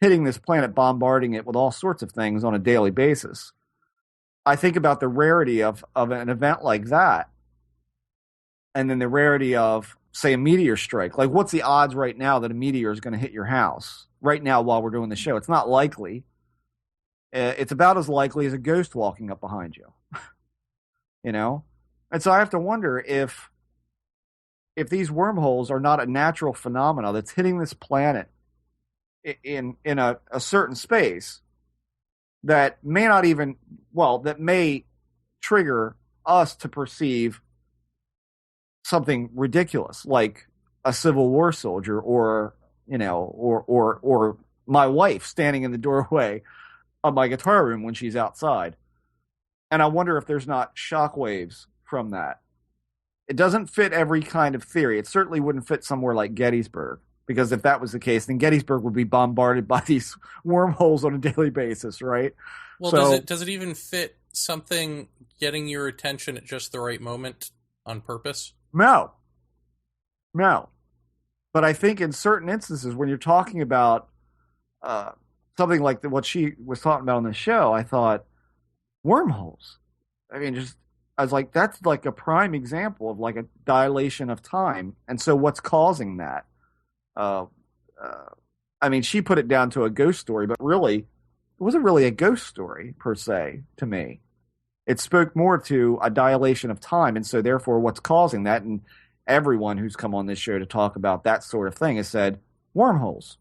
hitting this planet, bombarding it with all sorts of things on a daily basis. I think about the rarity of an event like that. And then the rarity of say a meteor strike. Like, what's the odds right now that a meteor is going to hit your house right now while we're doing the show? It's not likely. It's about as likely as a ghost walking up behind you, you know? And so I have to wonder if these wormholes are not a natural phenomena that's hitting this planet in a certain space that may not even, well, that may trigger us to perceive something ridiculous, like a Civil War soldier, or or my wife standing in the doorway of my guitar room when she's outside. And I wonder if there's not shockwaves from that. It doesn't fit every kind of theory. It certainly wouldn't fit somewhere like Gettysburg, because if that was the case, then Gettysburg would be bombarded by these wormholes on a daily basis, right? Well, so, does it even fit something getting your attention at just the right moment on purpose? No. But I think in certain instances, when you're talking about something like what she was talking about on the show, I thought, wormholes. I mean, I was like, that's like a prime example of like a dilation of time. And so what's causing that? I mean, she put it down to a ghost story, but really, it wasn't really a ghost story per se to me. It spoke more to a dilation of time. And so therefore what's causing that, and everyone who's come on this show to talk about that sort of thing has said wormholes.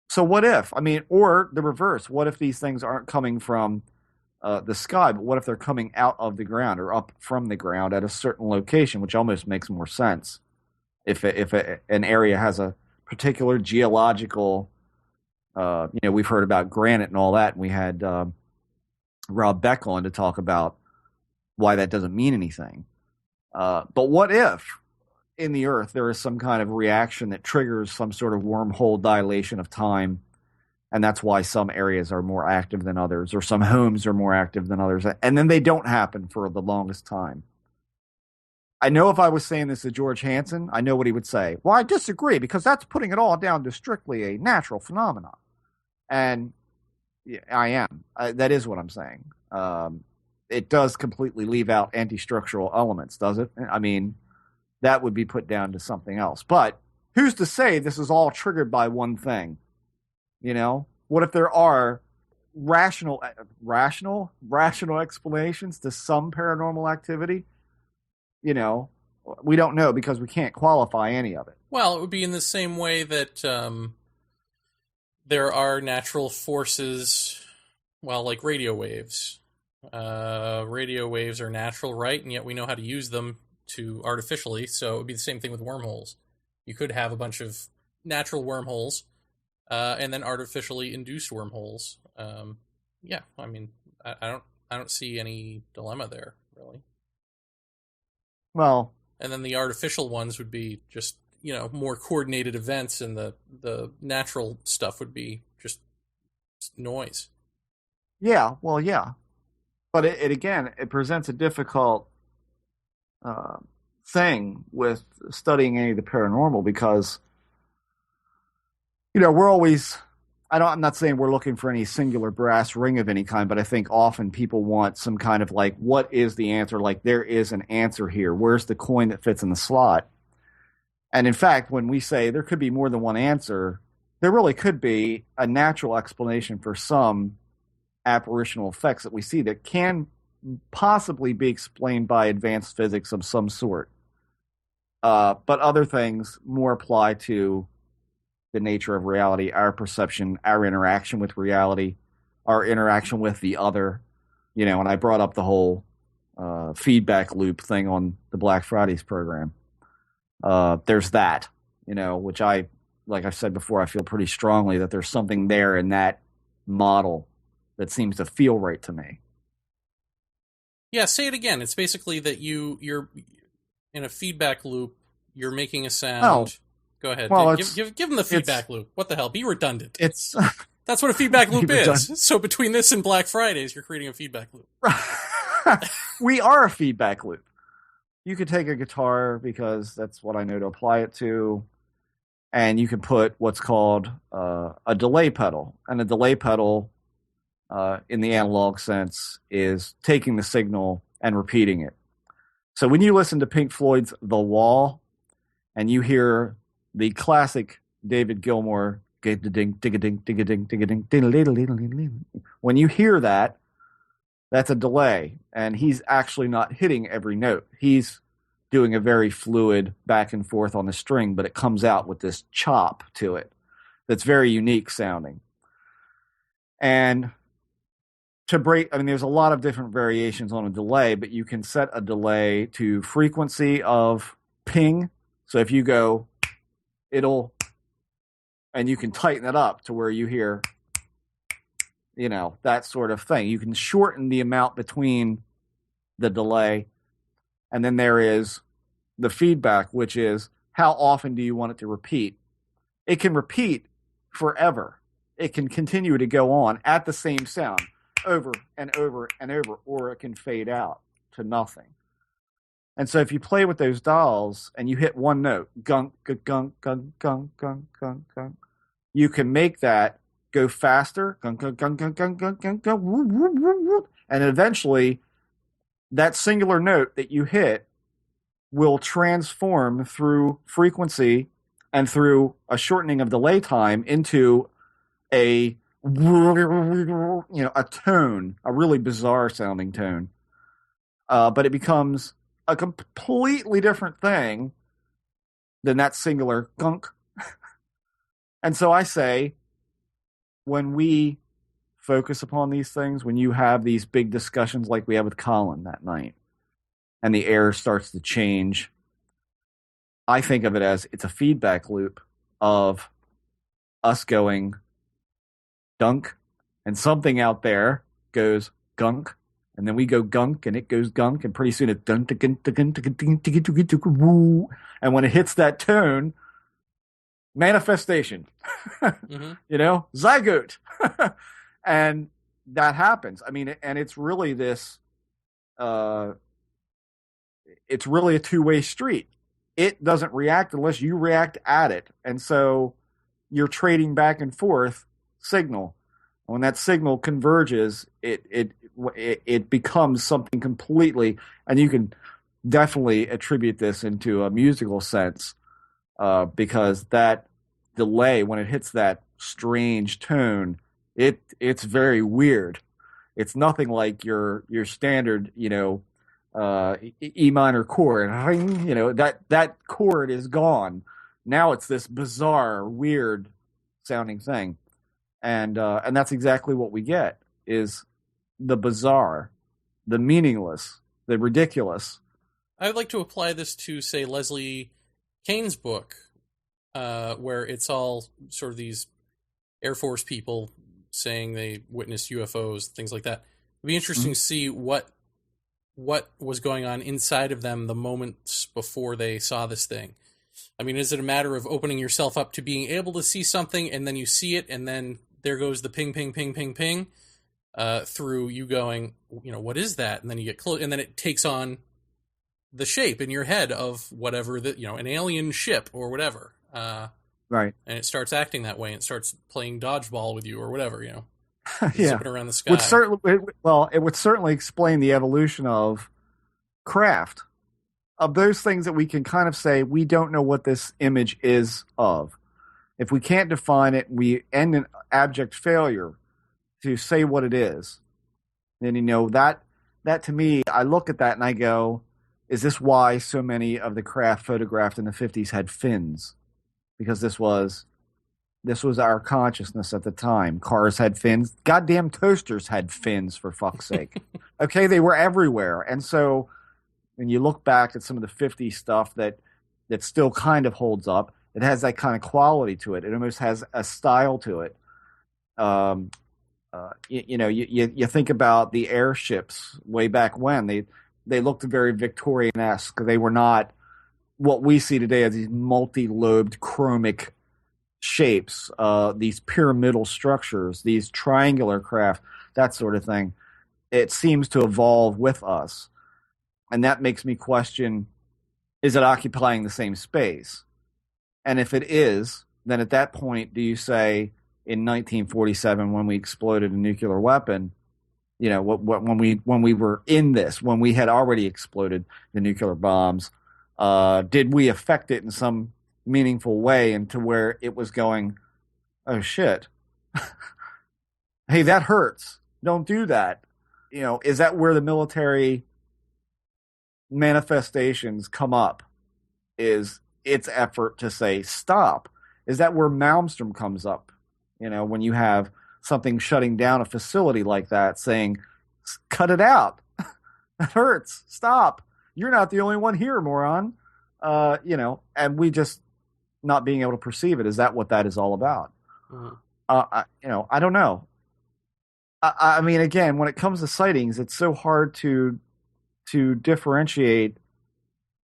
So what if, I mean, or the reverse, what if these things aren't coming from the sky, but what if they're coming out of the ground or up from the ground at a certain location, which almost makes more sense if an area has a particular geological, we've heard about granite and all that, and we had Rob Beck on to talk about why that doesn't mean anything. But what if in the earth there is some kind of reaction that triggers some sort of wormhole dilation of time, and that's why some areas are more active than others, or some homes are more active than others, and then they don't happen for the longest time? I know if I was saying this to George Hansen, I know what he would say. Well, I disagree, because that's putting it all down to strictly a natural phenomenon. And yeah, I am. That is what I'm saying. It does completely leave out anti-structural elements, does it? I mean, that would be put down to something else. But who's to say this is all triggered by one thing? You know, what if there are rational explanations to some paranormal activity? You know, we don't know, because we can't qualify any of it. Well, it would be in the same way that there are natural forces, well, like radio waves. Radio waves are natural, right? And yet we know how to use them to artificially, so it would be the same thing with wormholes. You could have a bunch of natural wormholes and then artificially induced wormholes. Yeah, I mean, I don't see any dilemma there, really. Well, and then the artificial ones would be just, more coordinated events, and the natural stuff would be just noise. Yeah, well, yeah. But it presents a difficult thing with studying any of the paranormal, because, we're always, I'm not saying we're looking for any singular brass ring of any kind, but I think often people want some kind of like, what is the answer? Like, there is an answer here. Where's the coin that fits in the slot? And in fact, when we say there could be more than one answer, there really could be a natural explanation for some apparitional effects that we see that can possibly be explained by advanced physics of some sort. But other things more apply to the nature of reality, our perception, our interaction with reality, our interaction with the other. And I brought up the whole feedback loop thing on the Black Fridays program. There's that, which like I've said before, I feel pretty strongly that there's something there in that model that seems to feel right to me. Yeah, say it again. It's basically that you're in a feedback loop. You're making a sound. Oh. Go ahead. Well, give them the feedback loop. What the hell? Be redundant. It's That's what a feedback loop is. So between this and Black Fridays, you're creating a feedback loop. We are a feedback loop. You could take a guitar, because that's what I know to apply it to, and you can put what's called a delay pedal. And a delay pedal, in the analog sense, is taking the signal and repeating it. So when you listen to Pink Floyd's The Wall, and you hear the classic David Gilmour when you hear that, that's a delay, and he's actually not hitting every note. He's doing a very fluid back and forth on the string, but it comes out with this chop to it that's very unique sounding. And there's a lot of different variations on a delay, but you can set a delay to frequency of ping. So if you go, and you can tighten it up to where you hear, that sort of thing. You can shorten the amount between the delay. And then there is the feedback, which is how often do you want it to repeat? It can repeat forever. It can continue to go on at the same sound over and over and over, or it can fade out to nothing. And so if you play with those dials and you hit one note, gunk, gunk, gunk, gunk, gunk, gunk, gunk, gunk, you can make that go faster, gunk, gunk, gunk, gunk, gunk, gunk, gunk, gunk, whoop, whoop, whoop, whoop, and eventually that singular note that you hit will transform through frequency and through a shortening of delay time into a tone, a really bizarre sounding tone. But it becomes a completely different thing than that singular gunk. And so I say, when we focus upon these things, when you have these big discussions like we had with Colin that night, and the air starts to change, I think of it as it's a feedback loop of us going dunk, and something out there goes gunk, and then we go gunk, and it goes gunk, and pretty soon it's dun, and when it hits that tone, manifestation, zygote, and that happens. I mean, and it's really this, it's really a two-way street. It doesn't react unless you react at it, and so you're trading back and forth signal. When that signal converges, it becomes something completely, and you can definitely attribute this into a musical sense, because that delay, when it hits that strange tone, it's very weird. It's nothing like your standard, E minor chord. That chord is gone. Now it's this bizarre, weird sounding thing. And that's exactly what we get, is the bizarre, the meaningless, the ridiculous. I would like to apply this to, say, Leslie Kane's book, where it's all sort of these Air Force people saying they witnessed UFOs, things like that. It'd be interesting to see what was going on inside of them the moments before they saw this thing. I mean, is it a matter of opening yourself up to being able to see something, and then you see it, and then there goes the ping, ping, ping, ping, ping, through you going, what is that? And then you get close, and then it takes on the shape in your head of whatever an alien ship or whatever. Right. And it starts acting that way, and it starts playing dodgeball with you or whatever, Yeah. zipping around the sky. It would certainly explain the evolution of craft, of those things that we can kind of say, we don't know what this image is of. If we can't define it, we end in abject failure to say what it is. Then, that to me, I look at that and I go, is this why so many of the craft photographed in the 50s had fins? Because this was our consciousness at the time. Cars had fins. Goddamn toasters had fins, for fuck's sake. Okay, they were everywhere. And so when you look back at some of the 50s stuff that still kind of holds up, it has that kind of quality to it. It almost has a style to it. You think about the airships way back when. They looked very Victorian-esque. They were not what we see today as these multi-lobed chromic shapes, these pyramidal structures, these triangular craft, that sort of thing. It seems to evolve with us. And that makes me question, is it occupying the same space? And if it is, then at that point, do you say in 1947, when we exploded a nuclear weapon, when we were in this, when we had already exploded the nuclear bombs, Did we affect it in some meaningful way into where it was going, oh shit, hey, that hurts. Don't do that. Is that where the military manifestations come up? Is its effort to say stop? Is that where Malmstrom comes up? When you have something shutting down a facility like that, saying, cut it out. It hurts. Stop. You're not the only one here, moron. And we just not being able to perceive it. Is that what that is all about? Mm-hmm. I don't know. I mean, again, when it comes to sightings, it's so hard to differentiate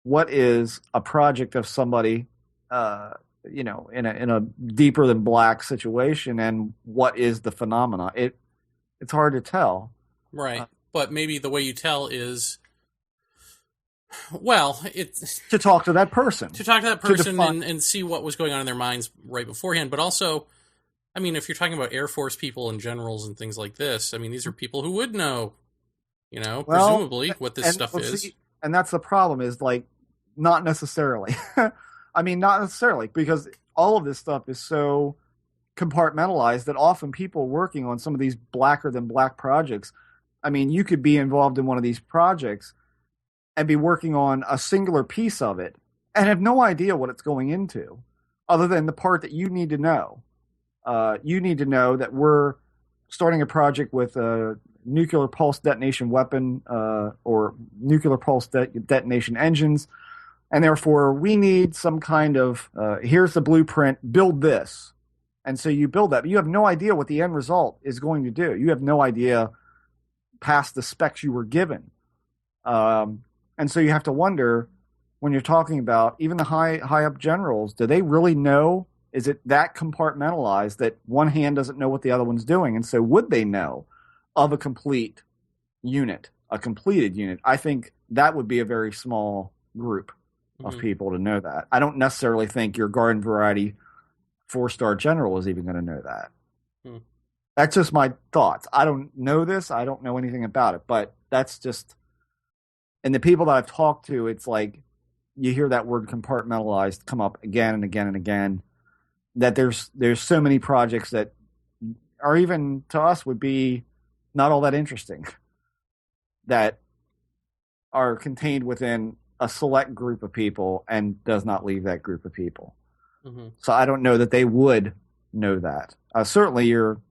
what is a project of somebody, in a deeper than black situation, and what is the phenomena. It's hard to tell. Right. But maybe the way you tell is, well, it's to talk to that person. And see what was going on in their minds right beforehand. But also, I mean, if you're talking about Air Force people and generals and things like this, I mean, these are people who would know, presumably what this stuff is. And that's the problem is, like, not necessarily. I mean, not necessarily, because all of this stuff is so compartmentalized that often people working on some of these blacker than black projects, I mean, you could be involved in one of these projects and be working on a singular piece of it and have no idea what it's going into, other than the part that you need to know. You need to know that we're starting a project with a nuclear pulse detonation weapon or nuclear pulse detonation engines, and therefore we need some kind of, here's the blueprint, build this. And so you build that, but you have no idea what the end result is going to do. You have no idea past the specs you were given. And so you have to wonder, when you're talking about even the high up generals, do they really know? Is it that compartmentalized that one hand doesn't know what the other one's doing? And so would they know of a complete unit, a completed unit? I think that would be a very small group of people to know that. I don't necessarily think your garden variety 4-star general is even going to know that. That's just my thoughts. I don't know this. I don't know anything about it, but that's just, and the people that I've talked to, it's like you hear that word compartmentalized come up again and again and again, that there's so many projects that are, even to us, would be not all that interesting, that are contained within a select group of people and does not leave that group of people. So I don't know that they would know that. Certainly your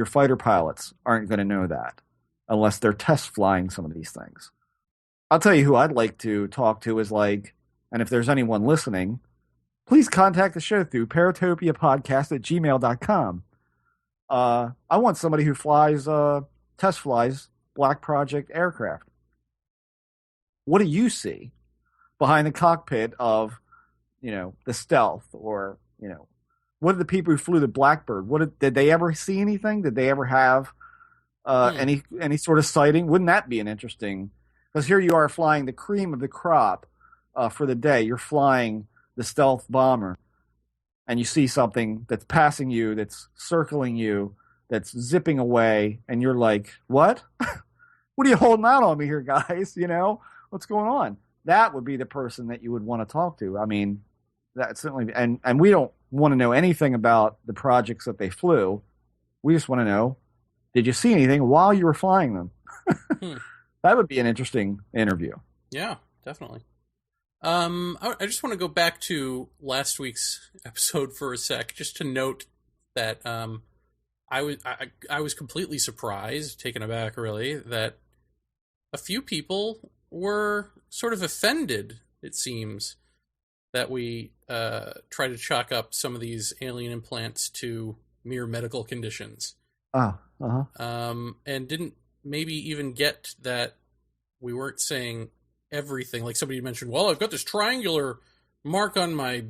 fighter pilots aren't going to know that unless they're test flying some of these things. I'll tell you who I'd like to talk to is, like, and if there's anyone listening, please contact the show through paratopiapodcast@gmail.com. I want somebody who test flies Black Project aircraft. What do you see behind the cockpit of, the Stealth, or, what did the people who flew the Blackbird, did they ever see anything? Did they ever have any sort of sighting? Wouldn't that be an interesting, because here you are flying the cream of the crop for the day. You're flying the Stealth bomber, and you see something that's passing you, that's circling you, that's zipping away, and you're like, what? What are you holding out on me here, guys? What's going on? That would be the person that you would want to talk to. I mean, that's certainly, and we don't want to know anything about the projects that they flew. We just want to know, did you see anything while you were flying them? That would be an interesting interview. Yeah, definitely. I just want to go back to last week's episode for a sec, just to note that I was completely surprised, taken aback, really, that a few people were sort of offended, it seems, that we try to chalk up some of these alien implants to mere medical conditions. And didn't maybe even get that we weren't saying everything. Like somebody mentioned, well, I've got this triangular mark on my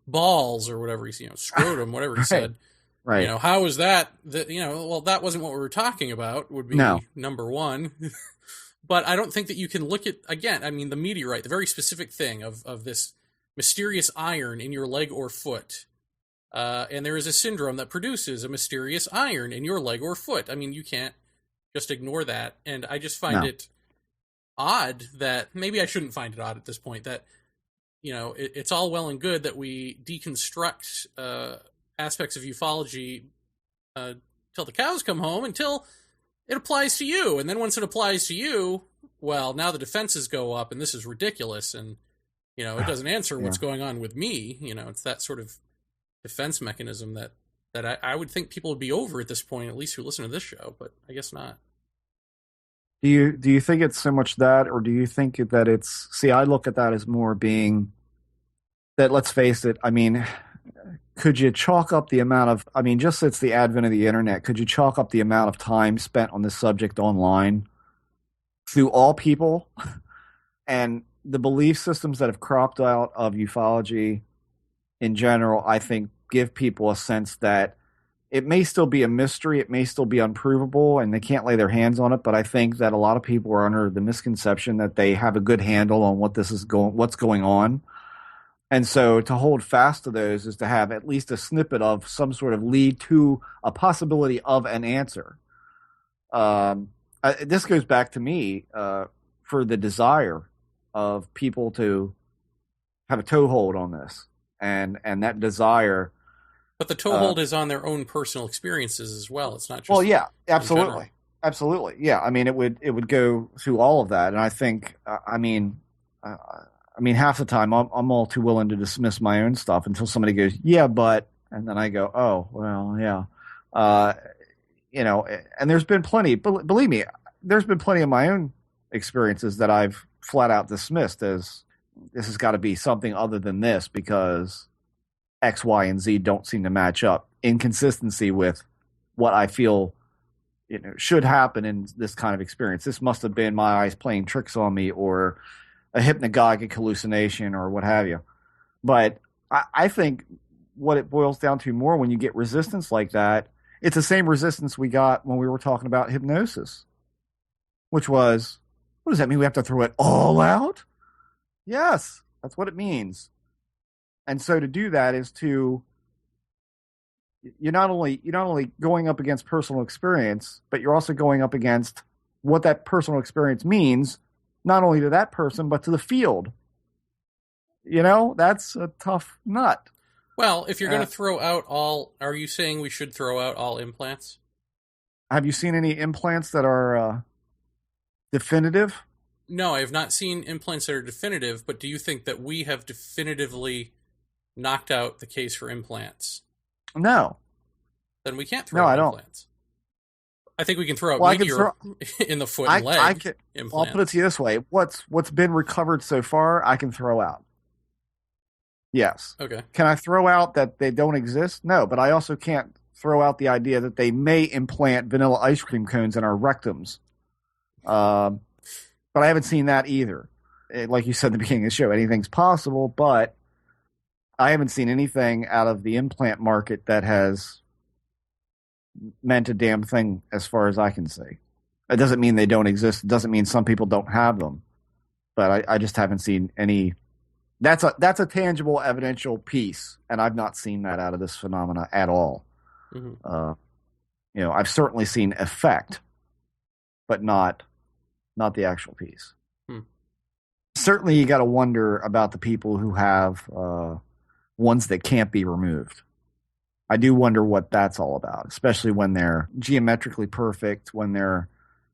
balls, or whatever he, scrotum, whatever he said. Right. How is that? Well, that wasn't what we were talking about, would be number one. But I don't think that you can look at, again, I mean, the meteorite, the very specific thing of this mysterious iron in your leg or foot. And there is a syndrome that produces a mysterious iron in your leg or foot. I mean, you can't just ignore that. And I just find it odd that, maybe I shouldn't find it odd at this point, that it's all well and good that we deconstruct aspects of ufology till the cows come home, until it applies to you. And then once it applies to you, well, now the defenses go up, and this is ridiculous. And, it doesn't answer what's going on with me. It's that sort of defense mechanism that I would think people would be over at this point, at least who listen to this show, but I guess not. Do you think it's so much that, or do you think that it's, see, I look at that as more being that, let's face it, I mean, could you chalk up the amount of, I mean, just since the advent of the internet, could you chalk up the amount of time spent on this subject online through all people and the belief systems that have cropped out of ufology in general, I think give people a sense that it may still be a mystery, it may still be unprovable, and they can't lay their hands on it. But I think that a lot of people are under the misconception that they have a good handle on what's going on. And so to hold fast to those is to have at least a snippet of some sort of lead to a possibility of an answer. This goes back to me for the desire of people to have a toehold on this, and that desire. But the toehold is on their own personal experiences as well. It's not just. Well, yeah, absolutely, absolutely, yeah. I mean, it would go through all of that, and I think, I mean, half the time I'm all too willing to dismiss my own stuff until somebody goes, yeah, but, and then I go, oh, well, yeah, and there's been plenty. Believe me, there's been plenty of my own experiences that I've flat out dismissed as this has got to be something other than this because X, Y, and Z don't seem to match up. Inconsistency with what I feel should happen in this kind of experience. This must have been my eyes playing tricks on me, or a hypnagogic hallucination, or what have you. But I think what it boils down to more when you get resistance like that, it's the same resistance we got when we were talking about hypnosis, which was, what does that mean? We have to throw it all out? Yes, that's what it means. And so to do that is to, you're not only going up against personal experience, but you're also going up against what that personal experience means, not only to that person, but to the field. That's a tough nut. Well, if you're going to throw out all, are you saying we should throw out all implants? Have you seen any implants that are definitive? No, I have not seen implants that are definitive, but do you think that we have definitively knocked out the case for implants? No. Then we can't throw out implants. I think we can throw out meteor in the foot and leg implants. I'll put it to you this way. What's been recovered so far, I can throw out. Yes. Okay. Can I throw out that they don't exist? No, but I also can't throw out the idea that they may implant vanilla ice cream cones in our rectums. But I haven't seen that either. Like you said at the beginning of the show, anything's possible, but I haven't seen anything out of the implant market that has meant a damn thing as far as I can see. It doesn't mean they don't exist. It doesn't mean some people don't have them. But I just haven't seen any. That's a tangible, evidential piece, and I've not seen that out of this phenomena at all. Mm-hmm. I've certainly seen effect, but not the actual piece. Certainly, you got to wonder about the people who have ones that can't be removed. I do wonder what that's all about, especially when they're geometrically perfect, when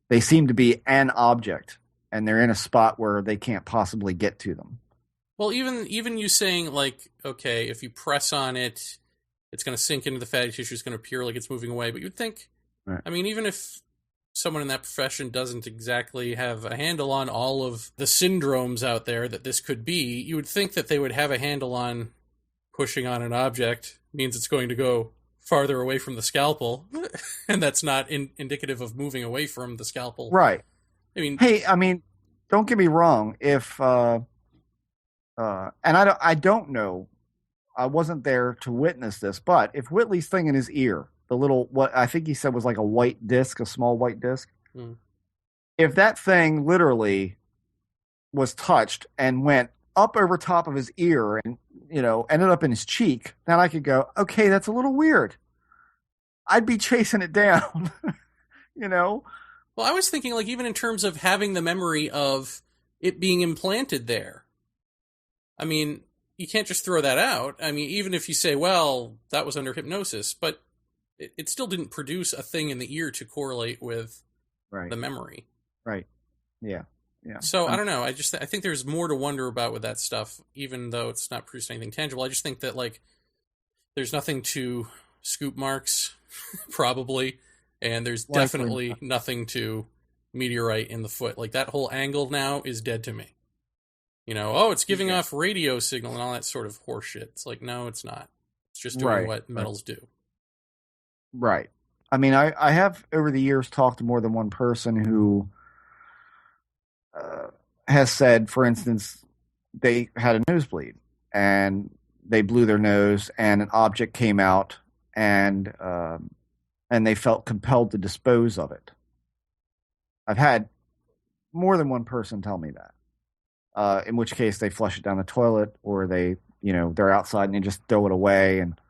they seem to be an object and they're in a spot where they can't possibly get to them. Well, even you saying, like, okay, if you press on it, it's going to sink into the fatty tissue, it's going to appear like it's moving away. But you'd think, right. I mean, even if someone in that profession doesn't exactly have a handle on all of the syndromes out there that this could be, you would think that they would have a handle on pushing on an object means it's going to go farther away from the scalpel, and that's not indicative of moving away from the scalpel. Right. I mean, don't get me wrong. If and I don't know, I wasn't there to witness this, but if Whitley's thing in his ear, the little, what I think he said was like a white disc, a small white disc, if that thing literally was touched and went up over top of his ear and, ended up in his cheek, then I could go, okay, that's a little weird. I'd be chasing it down, Well, I was thinking, like, even in terms of having the memory of it being implanted there. I mean, you can't just throw that out. I mean, even if you say, well, that was under hypnosis, but it still didn't produce a thing in the ear to correlate with the memory. Right. Yeah. Yeah. So I don't know. I think there's more to wonder about with that stuff, even though it's not produced anything tangible. I just think that like there's nothing to scoop marks, probably, and there's definitely nothing to meteorite in the foot. Like that whole angle now is dead to me. You know, oh, it's giving off radio signal and all that sort of horse shit. It's like, no, it's not. It's just doing what metals do. Right. I mean, I have over the years talked to more than one person who has said, for instance, they had a nosebleed and they blew their nose and an object came out and they felt compelled to dispose of it. I've had more than one person tell me that. In which case they flush it down the toilet or they're outside and they just throw it away. And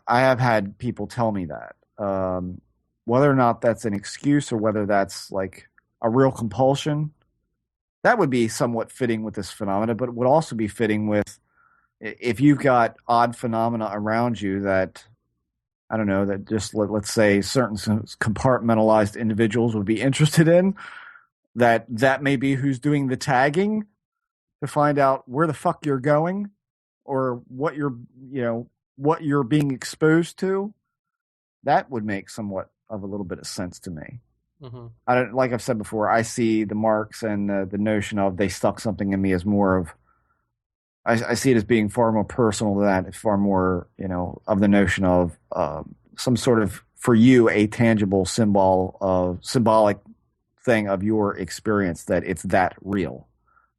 I have had people tell me that. Whether or not that's an excuse or whether that's like a real compulsion, that would be somewhat fitting with this phenomena, but it would also be fitting with if you've got odd phenomena around you that, I don't know, that just let's say certain compartmentalized individuals would be interested in, that may be who's doing the tagging to find out where the fuck you're going or what you're being exposed to. That would make somewhat of a little bit of sense to me. Mm-hmm. I don't, like I've said before, I see the marks and the notion of they stuck something in me as more of, I see it as being far more personal than that. It's far more, of the notion of some sort of, for you, a tangible symbolic thing of your experience, that it's that real.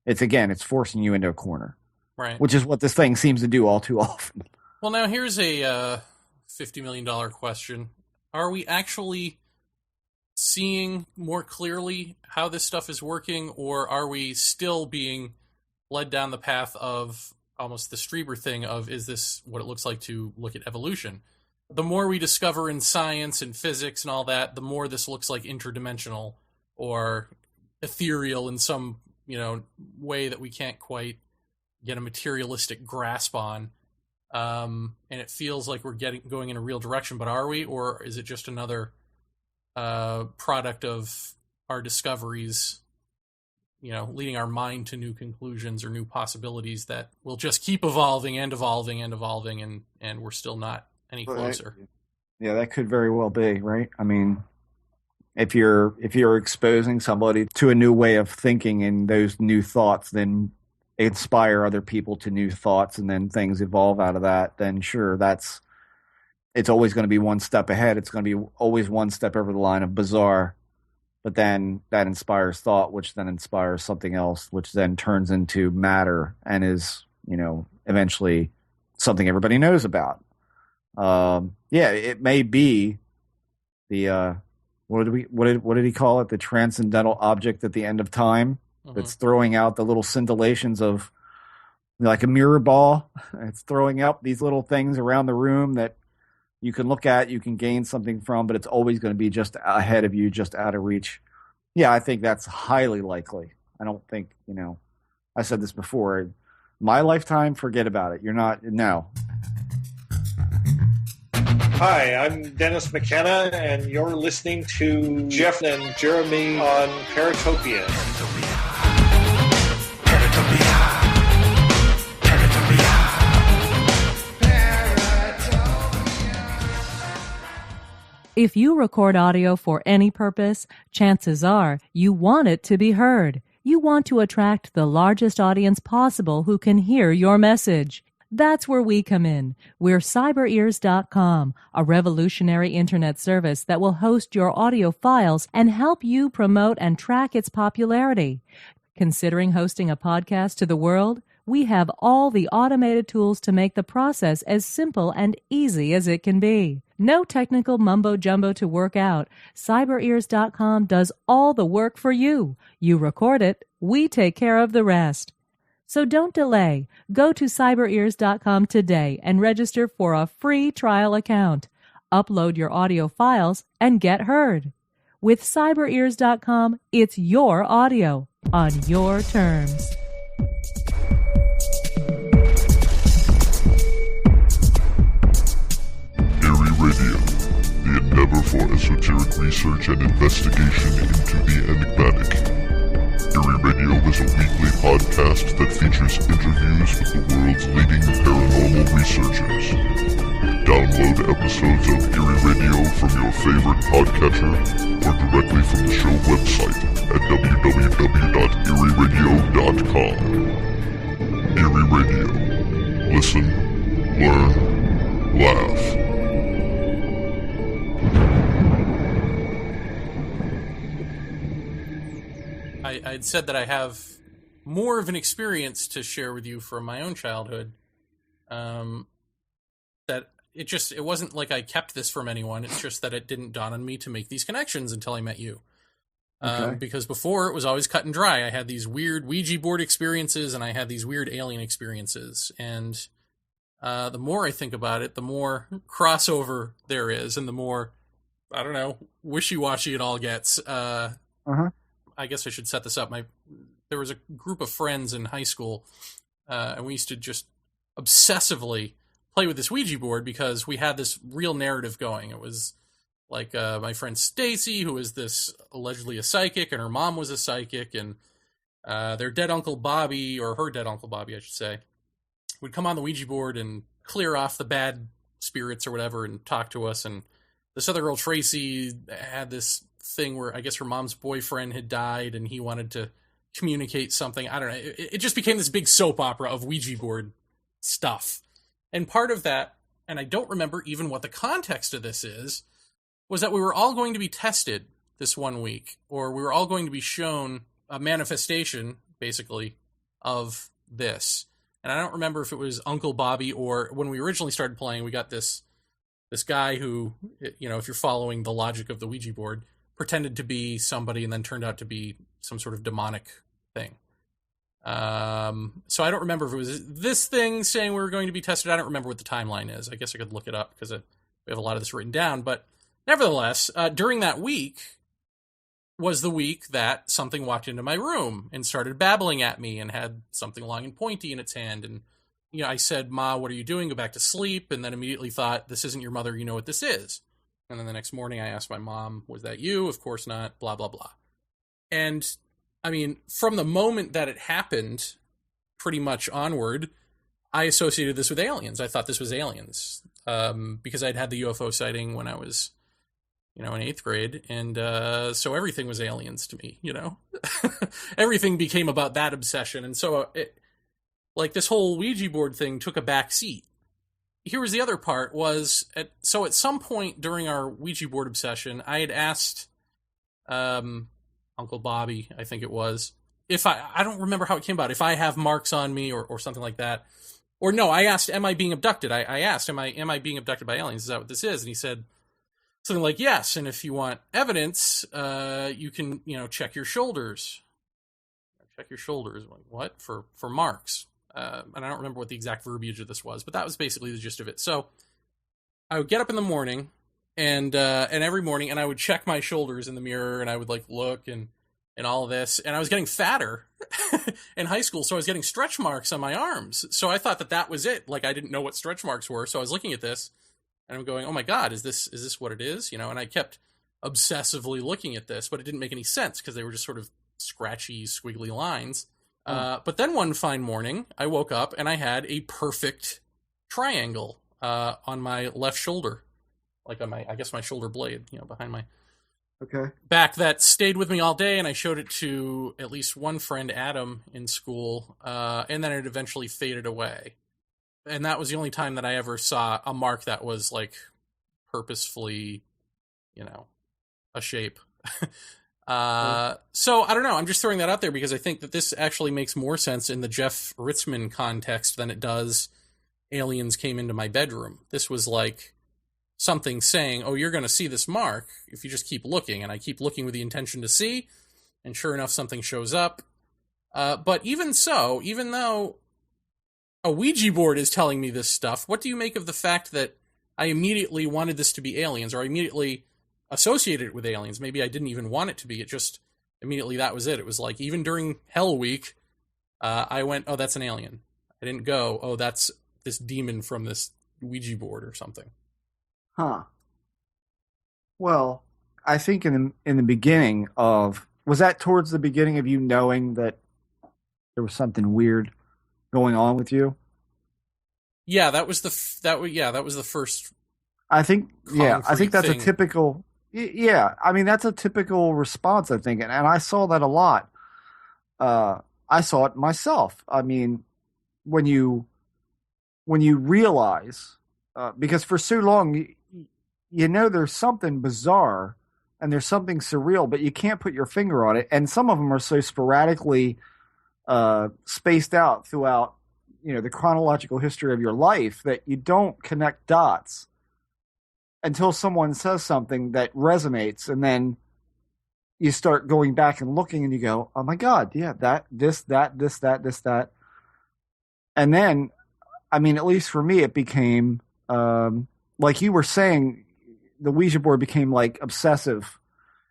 It's forcing you into a corner. Right. Which is what this thing seems to do all too often. Well, now here's a $50 million question. Are we actually seeing more clearly how this stuff is working, or are we still being led down the path of almost the Strieber thing of, is this what it looks like to look at evolution? The more we discover in science and physics and all that, the more this looks like interdimensional or ethereal in some, way that we can't quite get a materialistic grasp on. And it feels like we're going in a real direction, but are we, or is it just another product of our discoveries, leading our mind to new conclusions or new possibilities that will just keep evolving and evolving and evolving, and we're still not any closer. Yeah, that could very well be, right? I mean, if you're exposing somebody to a new way of thinking and those new thoughts then inspire other people to new thoughts and then things evolve out of that, then sure, it's always going to be one step ahead. It's going to be always one step over the line of bizarre, but then that inspires thought, which then inspires something else, which then turns into matter and is, eventually something everybody knows about. It may be the, what did he call it? The transcendental object at the end of time. Mm-hmm. That's throwing out the little scintillations of, like a mirror ball. It's throwing out these little things around the room that you can look at, you can gain something from, but it's always going to be just ahead of you, just out of reach. Yeah, I think that's highly likely. I don't think, I said this before, my lifetime, forget about it. You're not, no. Hi, I'm Dennis McKenna, and you're listening to Jeff and Jeremy on Paratopia. If you record audio for any purpose, chances are you want it to be heard. You want to attract the largest audience possible who can hear your message. That's where we come in. We're cyberears.com, a revolutionary internet service that will host your audio files and help you promote and track its popularity. Considering hosting a podcast to the world? We have all the automated tools to make the process as simple and easy as it can be. No technical mumbo-jumbo to work out. CyberEars.com does all the work for you. You record it, we take care of the rest. So don't delay. Go to CyberEars.com today and register for a free trial account. Upload your audio files and get heard. With CyberEars.com, it's your audio on your terms. from your favorite podcatcher or directly from the show website at www.erieradio.com. Erie Radio. Listen, learn, laugh. I'd said that I have more of an experience to share with you from my own childhood. That it wasn't like I kept this from anyone. It's just that it didn't dawn on me to make these connections until I met you. Okay. Because before it was always cut and dry. I had these weird Ouija board experiences and I had these weird alien experiences. And the more I think about it, the more crossover there is and the more, I don't know, wishy-washy it all gets. I guess I should set this up. There was a group of friends in high school, and we used to just obsessively play with this Ouija board because we had this real narrative going. It was like my friend Stacy, who was this allegedly a psychic, and her mom was a psychic, and their dead Uncle Bobby, or her dead Uncle Bobby, I should say, would come on the Ouija board and clear off the bad spirits or whatever and talk to us. And this other girl, Tracy, had this thing where I guess her mom's boyfriend had died and he wanted to communicate something. I don't know. It just became this big soap opera of Ouija board stuff. And part of that, and I don't remember even what the context of this is, was that we were all going to be tested this one week, or we were all going to be shown a manifestation, basically, of this. And I don't remember if it was Uncle Bobby or when we originally started playing, we got this guy who, you know, if you're following the logic of the Ouija board, pretended to be somebody and then turned out to be some sort of demonic thing. So I don't remember if it was this thing saying we were going to be tested. I don't remember what the timeline is. I guess I could look it up because we have a lot of this written down. But nevertheless, during that week was the week that something walked into my room and started babbling at me and had something long and pointy in its hand. And, you know, I said, "Ma, what are you doing? Go back to sleep." And then immediately thought, "This isn't your mother. You know what this is." And then the next morning I asked my mom, "Was that you?" "Of course not," blah, blah, blah. And, I mean, from the moment that it happened, pretty much onward, I associated this with aliens. I thought this was aliens. Because I'd had the UFO sighting when I was, you know, in 8th grade. And so everything was aliens to me, you know? Everything became about that obsession. And so, this whole Ouija board thing took a back seat. Here was the other part was, at some point during our Ouija board obsession, I had asked Uncle Bobby, I think it was, if I don't remember how it came about, if I have marks on me or something like that. Or no, I asked, am I being abducted? I asked, am I being abducted by aliens? Is that what this is? And he said something like, yes, and if you want evidence, you can, you know, check your shoulders. Check your shoulders. Like, what? For marks. And I don't remember what the exact verbiage of this was, but that was basically the gist of it. So I would get up in the morning and every morning, and I would check my shoulders in the mirror, and I would like look and all of this, and I was getting fatter in high school, so I was getting stretch marks on my arms. So I thought that was it. Like, I didn't know what stretch marks were, so I was looking at this, and I'm going, "Oh my God, is this what it is?" You know, and I kept obsessively looking at this, but it didn't make any sense because they were just sort of scratchy, squiggly lines. But then one fine morning, I woke up and I had a perfect triangle on my left shoulder, like on my shoulder blade, you know, behind my back, that stayed with me all day. And I showed it to at least one friend, Adam, in school, and then it eventually faded away. And that was the only time that I ever saw a mark that was like purposefully, you know, a shape. So I don't know. I'm just throwing that out there because I think that this actually makes more sense in the Jeff Ritzmann context than it does aliens came into my bedroom. This was like something saying, "Oh, you're going to see this mark if you just keep looking." And I keep looking with the intention to see, and sure enough, something shows up. But even so, even though a Ouija board is telling me this stuff, what do you make of the fact that I immediately wanted this to be aliens, or I immediately associated it with aliens? Maybe I didn't even want it to be. It just immediately, that was it. It was like, even during Hell Week, I went, "Oh, that's an alien." I didn't go, "Oh, that's this demon from this Ouija board or something." Huh. Well, I think in the beginning of, was that towards the beginning of you knowing that there was something weird going on with you? Yeah, that was the first I think, yeah, I think that's thing. a typical, yeah, I mean, that's a typical response, I think. And I saw that a lot. I saw it myself. I mean, when you realize, because for so long, you know, there's something bizarre and there's something surreal, but you can't put your finger on it. And some of them are so sporadically spaced out throughout, you know, the chronological history of your life that you don't connect dots until someone says something that resonates, and then you start going back and looking and you go, oh my God, yeah, that. And then, I mean, at least for me, it became, like you were saying, the Ouija board became like obsessive,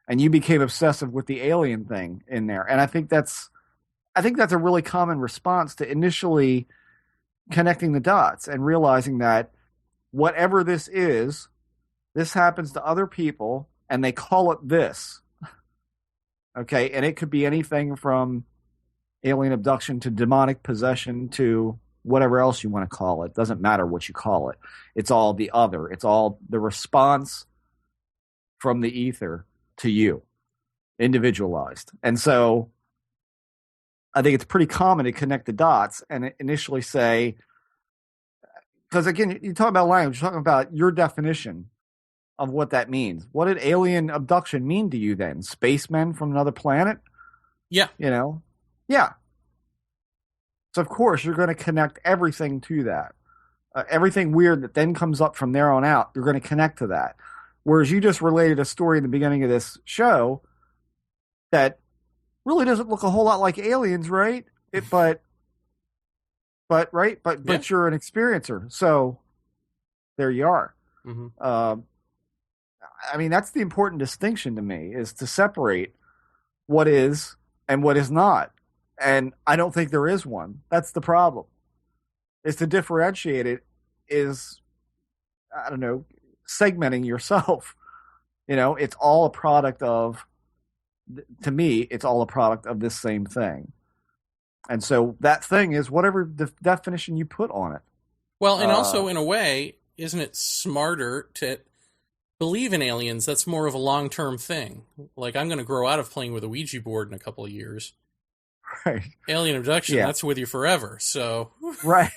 and you became obsessive with the alien thing in there. And I think that's a really common response to initially connecting the dots and realizing that whatever this is, this happens to other people and they call it this. Okay. And it could be anything from alien abduction to demonic possession to whatever else you want to call it. Doesn't matter what you call it. It's all the other. It's all the response from the ether to you, individualized. And so I think it's pretty common to connect the dots and initially say, because again, you talk about language, you're talking about your definition of what that means. What did alien abduction mean to you then? Spacemen from another planet? Yeah. You know? Yeah. So of course you're going to connect everything to that. Everything weird that then comes up from there on out, you're going to connect to that. Whereas you just related a story in the beginning of this show that really doesn't look a whole lot like aliens, right? But you're an experiencer, so there you are. Mm-hmm. I mean, that's the important distinction to me, is to separate what is and what is not. And I don't think there is one. That's the problem. Is to differentiate it is, I don't know, segmenting yourself. You know, it's all a product of, to me, it's all a product of this same thing. And so that thing is whatever the definition you put on it. Well, and also in a way, isn't it smarter to believe in aliens? That's more of a long-term thing. Like, I'm going to grow out of playing with a Ouija board in a couple of years. Right. Alien abduction, that's with you forever. So right.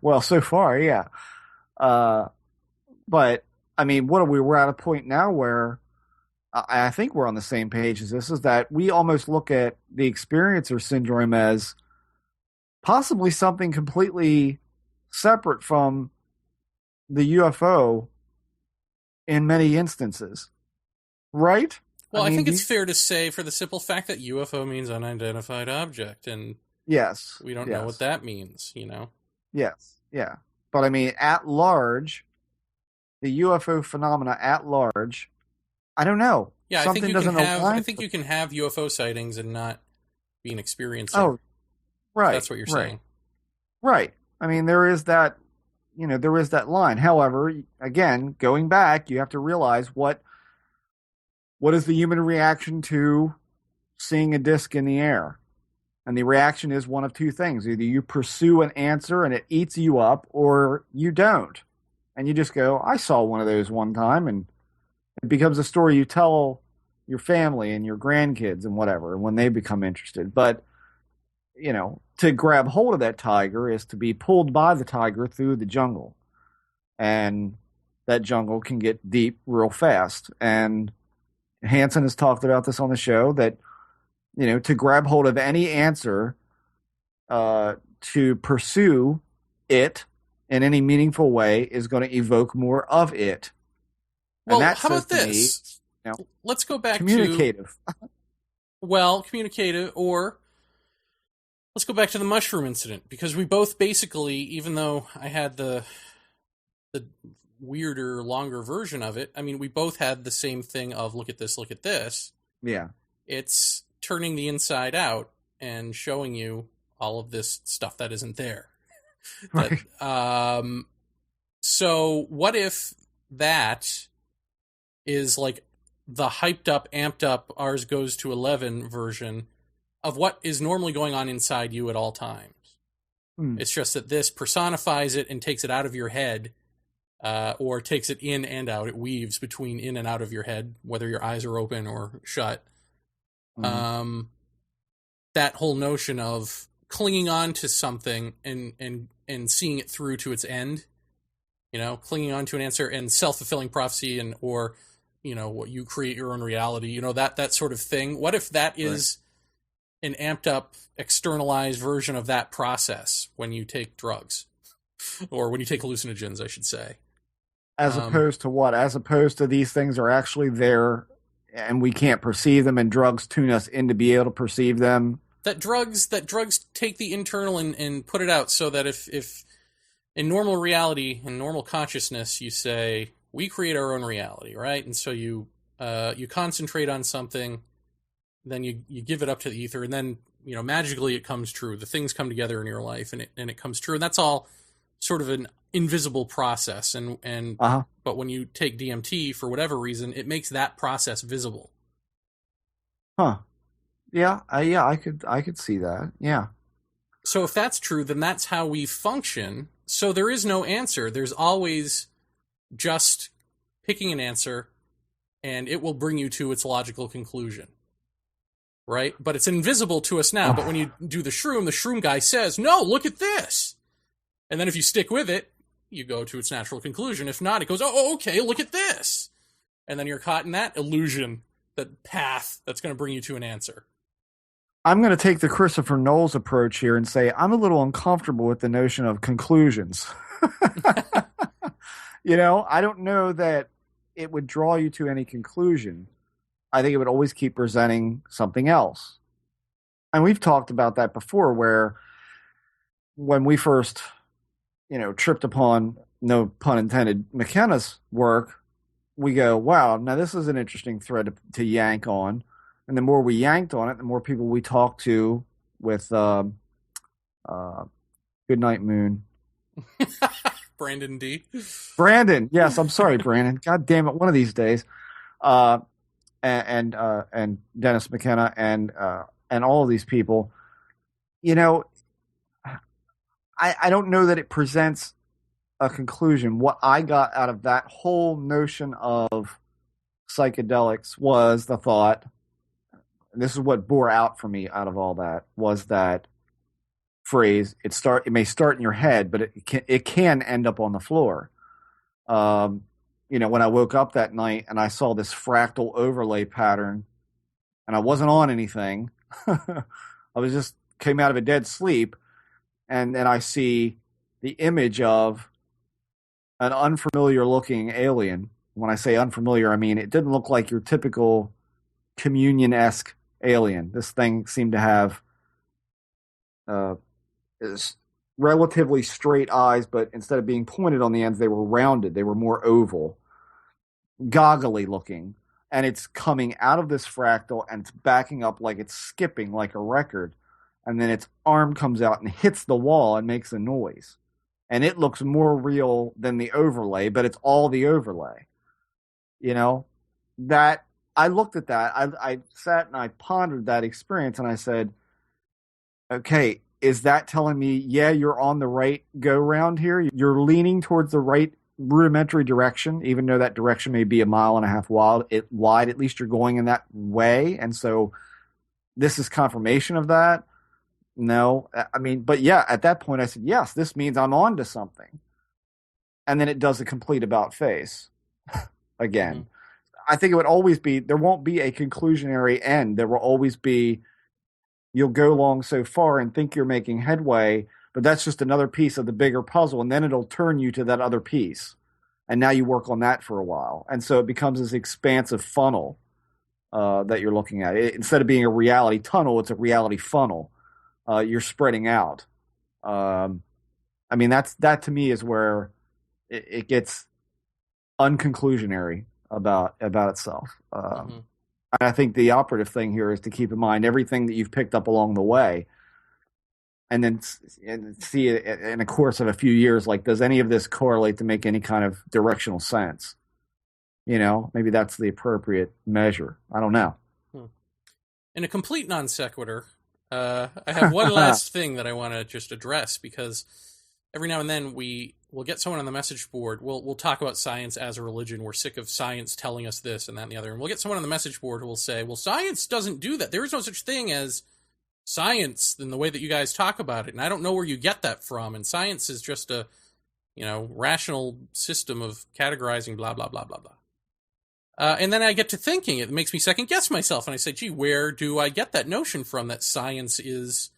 Well, so far, yeah. But I mean, what are we? We're at a point now where I think we're on the same page as this, is that we almost look at the experiencer syndrome as possibly something completely separate from the UFO in many instances. Right? Well, I think it's fair to say, for the simple fact that UFO means unidentified object, and yes, we don't know what that means, you know? Yes, yeah. But I mean, at large, the UFO phenomena at large, I don't know. Yeah, Something I think you can have UFO sightings and not be an experiencer. Oh, right. That's what you're saying. Right. I mean, there is that, you know, there is that line. However, again, going back, you have to realize what is the human reaction to seeing a disc in the air? And the reaction is one of two things. Either you pursue an answer and it eats you up, or you don't. And you just go, I saw one of those one time, and it becomes a story you tell your family and your grandkids and whatever when they become interested. But, you know, to grab hold of that tiger is to be pulled by the tiger through the jungle. And that jungle can get deep real fast. And Hansen has talked about this on the show, that, you know, to grab hold of any answer, to pursue it in any meaningful way is going to evoke more of it. Well, and that how about this? Me, you know, let's go back communicative. Communicative, or let's go back to the mushroom incident, because we both basically, even though I had the weirder, longer version of it, I mean, we both had the same thing of look at this, look at this. Yeah. It's turning the inside out and showing you all of this stuff that isn't there. Right. So what if that is like the hyped up, amped up, ours goes to 11 version of what is normally going on inside you at all times? It's just that this personifies it and takes it out of your head or takes it in and out. It weaves between in and out of your head, whether your eyes are open or shut. Mhm. That whole notion of clinging on to something and seeing it through to its end, clinging on to an answer and self-fulfilling prophecy, or what you create your own reality, that sort of thing. What if that is an amped up, externalized version of that process when you take drugs, or when you take hallucinogens, I should say? As opposed to what? As opposed to these things are actually there and we can't perceive them, and drugs tune us in to be able to perceive them. That drugs take the internal and put it out, so that if in normal reality, in normal consciousness, you say, we create our own reality, right? And so you concentrate on something, then you give it up to the ether, and then magically it comes true. The things come together in your life, and it comes true, and that's all sort of an invisible process. But when you take DMT, for whatever reason, it makes that process visible. Huh? Yeah, I could see that. Yeah. So if that's true, then that's how we function. So there is no answer. There's always just picking an answer, and it will bring you to its logical conclusion. Right? But it's invisible to us now. But when you do the shroom guy says, no, look at this. And then if you stick with it, you go to its natural conclusion. If not, it goes, oh, okay, look at this. And then you're caught in that illusion, that path that's going to bring you to an answer. I'm going to take the Christopher Knowles approach here and say I'm a little uncomfortable with the notion of conclusions. I don't know that it would draw you to any conclusion. I think it would always keep presenting something else. And we've talked about that before, where when we first, tripped upon, no pun intended, McKenna's work, we go, wow, now this is an interesting thread to yank on. And the more we yanked on it, the more people we talked to with Goodnight Moon. Brandon D. Brandon, yes, I'm sorry, Brandon. God damn it, one of these days. And Dennis McKenna and all of these people, I don't know that it presents a conclusion. What I got out of that whole notion of psychedelics was the thought, and this is what bore out for me out of all that, was that phrase, it may start in your head, but it can end up on the floor. When I woke up that night and I saw this fractal overlay pattern, and I wasn't on anything, I was just came out of a dead sleep, and then I see the image of an unfamiliar looking alien. When I say unfamiliar, I mean it didn't look like your typical communion-esque alien. This thing seemed to have relatively straight eyes, but instead of being pointed on the ends, they were rounded. They were more oval, goggly looking. And it's coming out of this fractal, and it's backing up like it's skipping like a record. And then its arm comes out and hits the wall and makes a noise. And it looks more real than the overlay, but it's all the overlay. That I looked at that. I sat and I pondered that experience, and I said, okay, is that telling me, yeah, you're on the right go-round here? You're leaning towards the right rudimentary direction, even though that direction may be 1.5 miles wide. At least you're going in that way. And so this is confirmation of that. No, but yeah, at that point I said, yes, this means I'm on to something. And then it does a complete about face again. Mm-hmm. I think it would always be, there won't be a conclusionary end. There will always be, you'll go along so far and think you're making headway, but that's just another piece of the bigger puzzle. And then it'll turn you to that other piece. And now you work on that for a while. And so it becomes this expansive funnel that you're looking at. Instead of being a reality tunnel, it's a reality funnel. You're spreading out. That to me is where it gets unconclusionary about itself. And I think the operative thing here is to keep in mind everything that you've picked up along the way, and then see in a course of a few years, like, does any of this correlate to make any kind of directional sense? Maybe that's the appropriate measure. I don't know. In a complete non sequitur, I have one last thing that I want to just address, because every now and then we'll get someone on the message board. We'll talk about science as a religion. We're sick of science telling us this and that and the other. And we'll get someone on the message board who will say, well, science doesn't do that. There is no such thing as science in the way that you guys talk about it. And I don't know where you get that from. And science is just a, rational system of categorizing, blah, blah, blah, blah, blah. And then I get to thinking, it makes me second guess myself. And I say, gee, where do I get that notion from that science is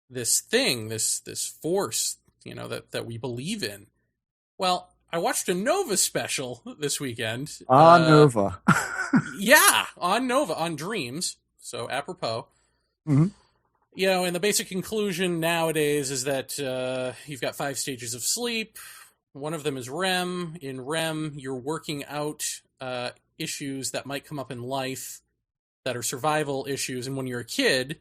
this thing, this force, that we believe in? Well, I watched a Nova special this weekend. Nova. Yeah, on Nova, on Dreams. So apropos. Mm-hmm. And the basic conclusion nowadays is that you've got 5 stages of sleep. One of them is REM. In REM, you're working out issues that might come up in life that are survival issues. And when you're a kid,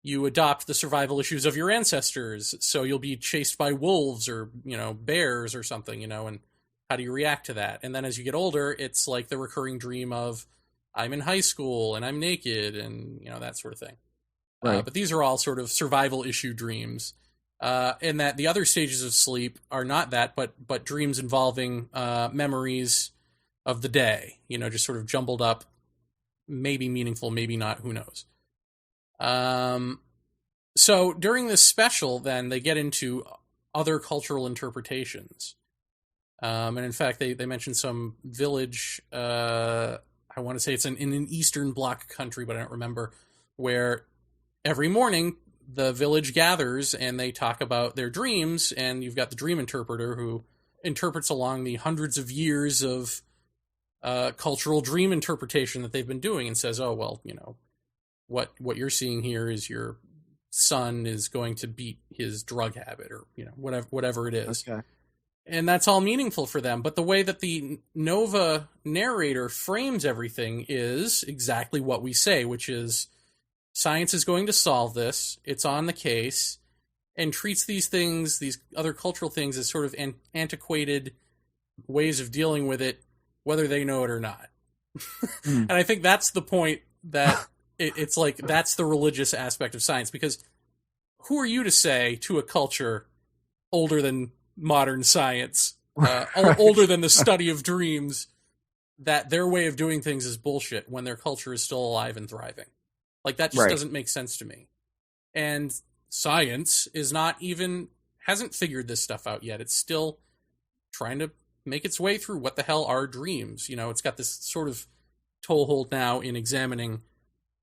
you adopt the survival issues of your ancestors. So you'll be chased by wolves or, bears or something, and how do you react to that? And then as you get older, it's like the recurring dream of I'm in high school and I'm naked and, that sort of thing. Right. But these are all sort of survival issue dreams. And that the other stages of sleep are not that, but dreams involving memories of the day, just sort of jumbled up, maybe meaningful, maybe not, who knows. So during this special, then, they get into other cultural interpretations. And in fact, they mentioned some village, I want to say it's in an Eastern Bloc country, but I don't remember, where every morning the village gathers and they talk about their dreams, and you've got the dream interpreter who interprets along the hundreds of years of cultural dream interpretation that they've been doing, and says, oh, well, what you're seeing here is your son is going to beat his drug habit, or whatever it is. Okay. And that's all meaningful for them. But the way that the Nova narrator frames everything is exactly what we say, which is science is going to solve this. It's on the case, and treats these things, these other cultural things, as sort of antiquated ways of dealing with it, whether they know it or not. And I think that's the point, that it's like, that's the religious aspect of science, because who are you to say to a culture older than modern science, older than the study of dreams, that their way of doing things is bullshit when their culture is still alive and thriving? Like, that just doesn't make sense to me. And science hasn't figured this stuff out yet. It's still trying to make its way through what the hell are dreams. It's got this sort of toehold now in examining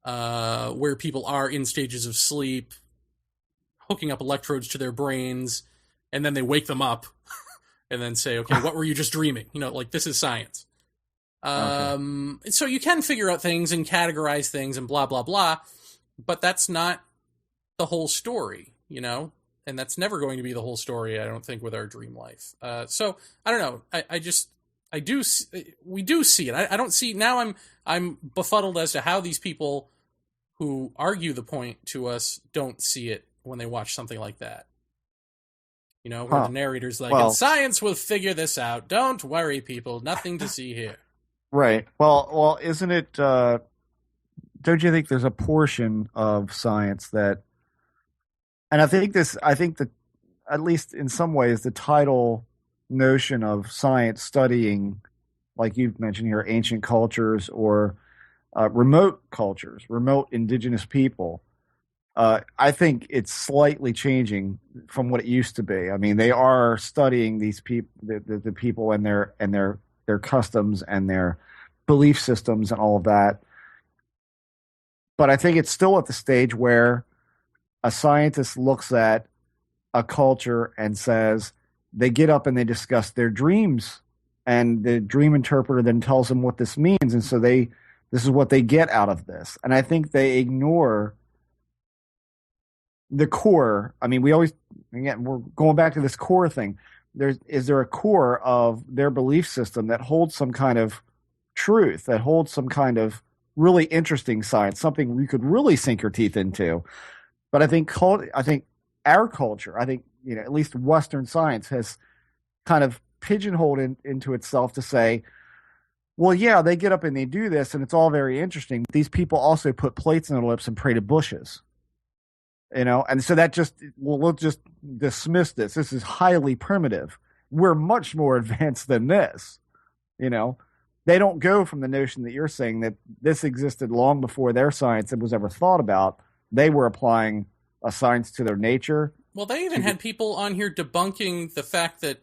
where people are in stages of sleep, hooking up electrodes to their brains, and then they wake them up and then say, okay, what were you just dreaming? This is science. Okay. So you can figure out things and categorize things and blah, blah, blah, but that's not the whole story, and that's never going to be the whole story, I don't think, with our dream life. So I don't know. We do see it. I don't see, now I'm befuddled as to how these people who argue the point to us don't see it when they watch something like that. Where the narrator's like, and science will figure this out. Don't worry, people. Nothing to see here. Right. Well, isn't it, don't you think there's a portion of science that, and I think that at least in some ways, the title notion of science studying, like you've mentioned here, ancient cultures or remote cultures, remote indigenous people, I think it's slightly changing from what it used to be. I mean, they are studying these people, the people and their customs and their belief systems and all of that. But I think it's still at the stage where a scientist looks at a culture and says, they get up and they discuss their dreams, and the dream interpreter then tells them what this means. And so this is what they get out of this. And I think they ignore the core. I mean, we're going back to this core thing. Is there a core of their belief system that holds some kind of truth, that holds some kind of really interesting science, something we could really sink our teeth into? But I think our culture, at least Western science, has kind of pigeonholed into itself to say, well, yeah, they get up and they do this, and it's all very interesting. These people also put plates in their lips and pray to bushes. And so that we'll just dismiss this. This is highly primitive. We're much more advanced than this. They don't go from the notion that you're saying that this existed long before their science was ever thought about. They were applying a science to their nature. Well, they even had people on here debunking the fact that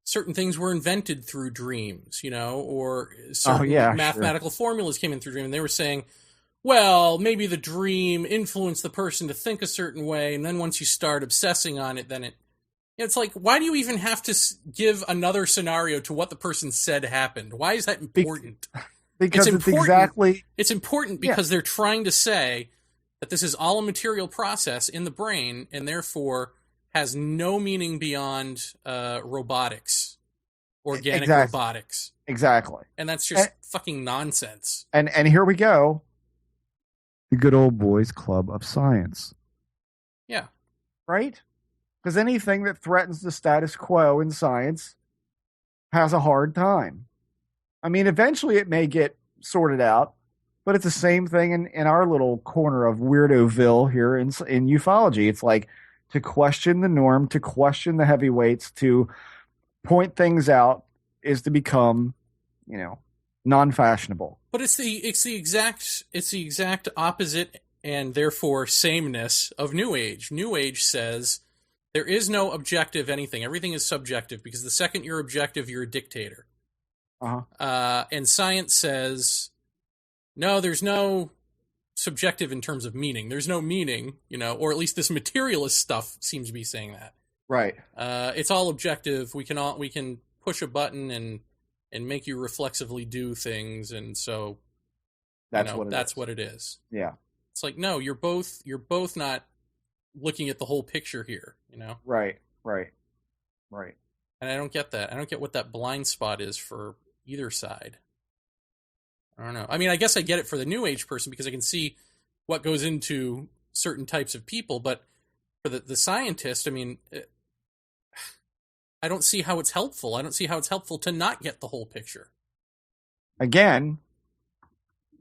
certain things were invented through dreams, or certain mathematical formulas came in through dream. And they were saying, well, maybe the dream influenced the person to think a certain way, and then once you start obsessing on it, then it's like, why do you even have to give another scenario to what the person said happened? Why is that important? Because it's important because they're trying to say that this is all a material process in the brain, and therefore has no meaning beyond robotics, organic robotics. Exactly. And that's just fucking nonsense. And here we go. The good old boys club of science. Yeah. Right? Because anything that threatens the status quo in science has a hard time. I mean, eventually it may get sorted out, but it's the same thing in our little corner of Weirdoville here in ufology. It's like to question the norm, to question the heavyweights, to point things out is to become, non-fashionable. But it's the exact opposite and therefore sameness of New Age. New Age says there is no objective anything. Everything is subjective because the second you're objective, you're a dictator. And science says, no, there's no subjective in terms of meaning. There's no meaning, or at least this materialist stuff seems to be saying that. Right. It's all objective. We can push a button and make you reflexively do things, and so that's what it is. Yeah. It's like, no, you're both not looking at the whole picture here, Right. And I don't get that. I don't get what that blind spot is for either side. I don't know. I mean, I guess I get it for the New Age person because I can see what goes into certain types of people, but for the scientist, I mean, I don't see how it's helpful. I don't see how it's helpful to not get the whole picture. Again,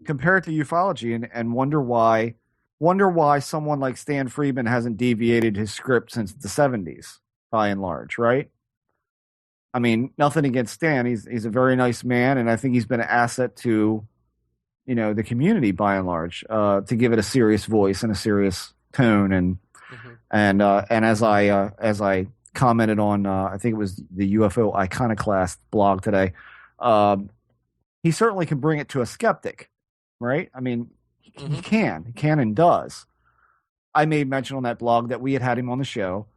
compare it to ufology and wonder why someone like Stan Friedman hasn't deviated his script since the 70s, by and large, right? I mean, nothing against Stan. He's a very nice man, and I think he's been an asset to, the community by and large, to give it a serious voice and a serious tone. And as I commented on, I think it was the UFO Iconoclast blog today, he certainly can bring it to a skeptic, right? I mean, he can and does. I made mention on that blog that we had him on the show,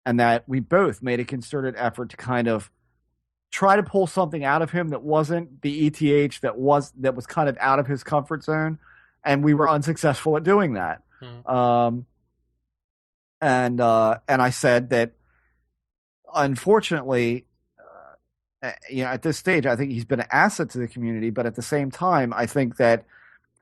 and that we both made a concerted effort to kind of try to pull something out of him that wasn't the ETH that was kind of out of his comfort zone, and we were unsuccessful at doing that. And I said that, unfortunately, at this stage, I think he's been an asset to the community, but at the same time, I think that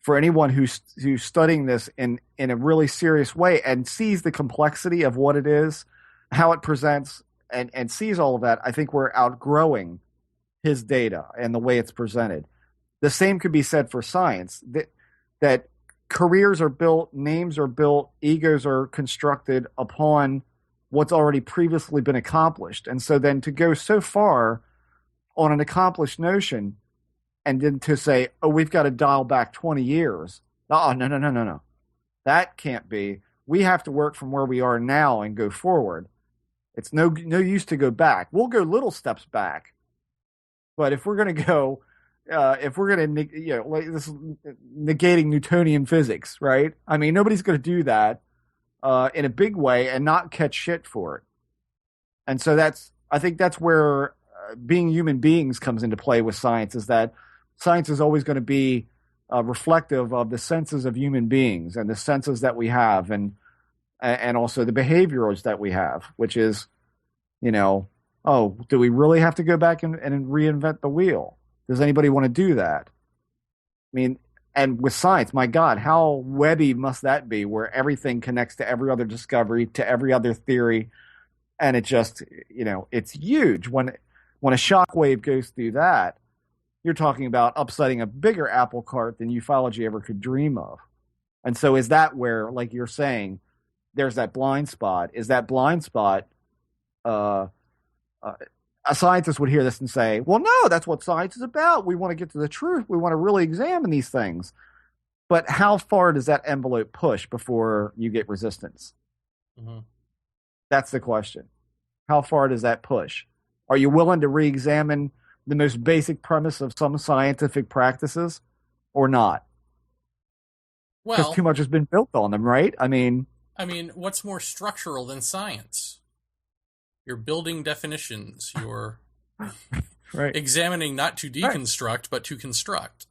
for anyone who's studying this in a really serious way and sees the complexity of what it is, how it presents, and sees all of that, I think we're outgrowing his data and the way it's presented. The same could be said for science, that careers are built, names are built, egos are constructed upon what's already previously been accomplished. And so then to go so far on an accomplished notion and then to say, oh, we've got to dial back 20 years. Oh, no. That can't be. We have to work from where we are now and go forward. It's no use to go back. We'll go little steps back. But if we're going to go, like this negating Newtonian physics, right? I mean, nobody's going to do that in a big way and not catch shit for it. And so I think that's where being human beings comes into play with science, is that science is always going to be reflective of the senses of human beings and the senses that we have, and also the behaviors that we have, which is, oh, do we really have to go back and reinvent the wheel? Does anybody want to do that? I mean, and with science, my God, how webby must that be, where everything connects to every other discovery, to every other theory, and it just, it's huge. When a shockwave goes through that, you're talking about upsetting a bigger apple cart than ufology ever could dream of. And so is that where, like you're saying, there's that blind spot. Is that blind spot? A scientist would hear this and say, "Well, no, that's what science is about. We want to get to the truth. We want to really examine these things." But how far does that envelope push before you get resistance? Mm-hmm. That's the question. How far does that push? Are you willing to re-examine the most basic premise of some scientific practices or not? Because Well, too much has been built on them, right? I mean, what's more structural than science? You're building definitions. You're right. examining not to deconstruct, but to construct.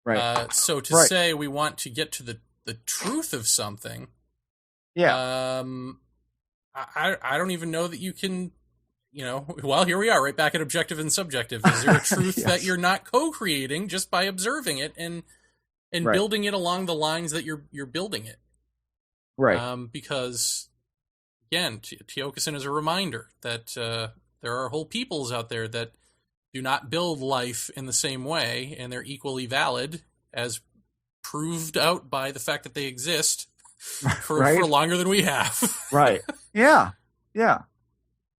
Right. So to say we want to get to the truth of something, yeah. I don't even know that you can, well, here we are, right back at objective and subjective. Is there a truth Yes. that you're not co-creating just by observing it and building it along the lines that you're building it? Right. Because, again, Teokasin is a reminder that there are whole peoples out there that do not build life in the same way, and they're equally valid, as proved out by the fact that they exist for longer than we have. Right. Yeah. Yeah.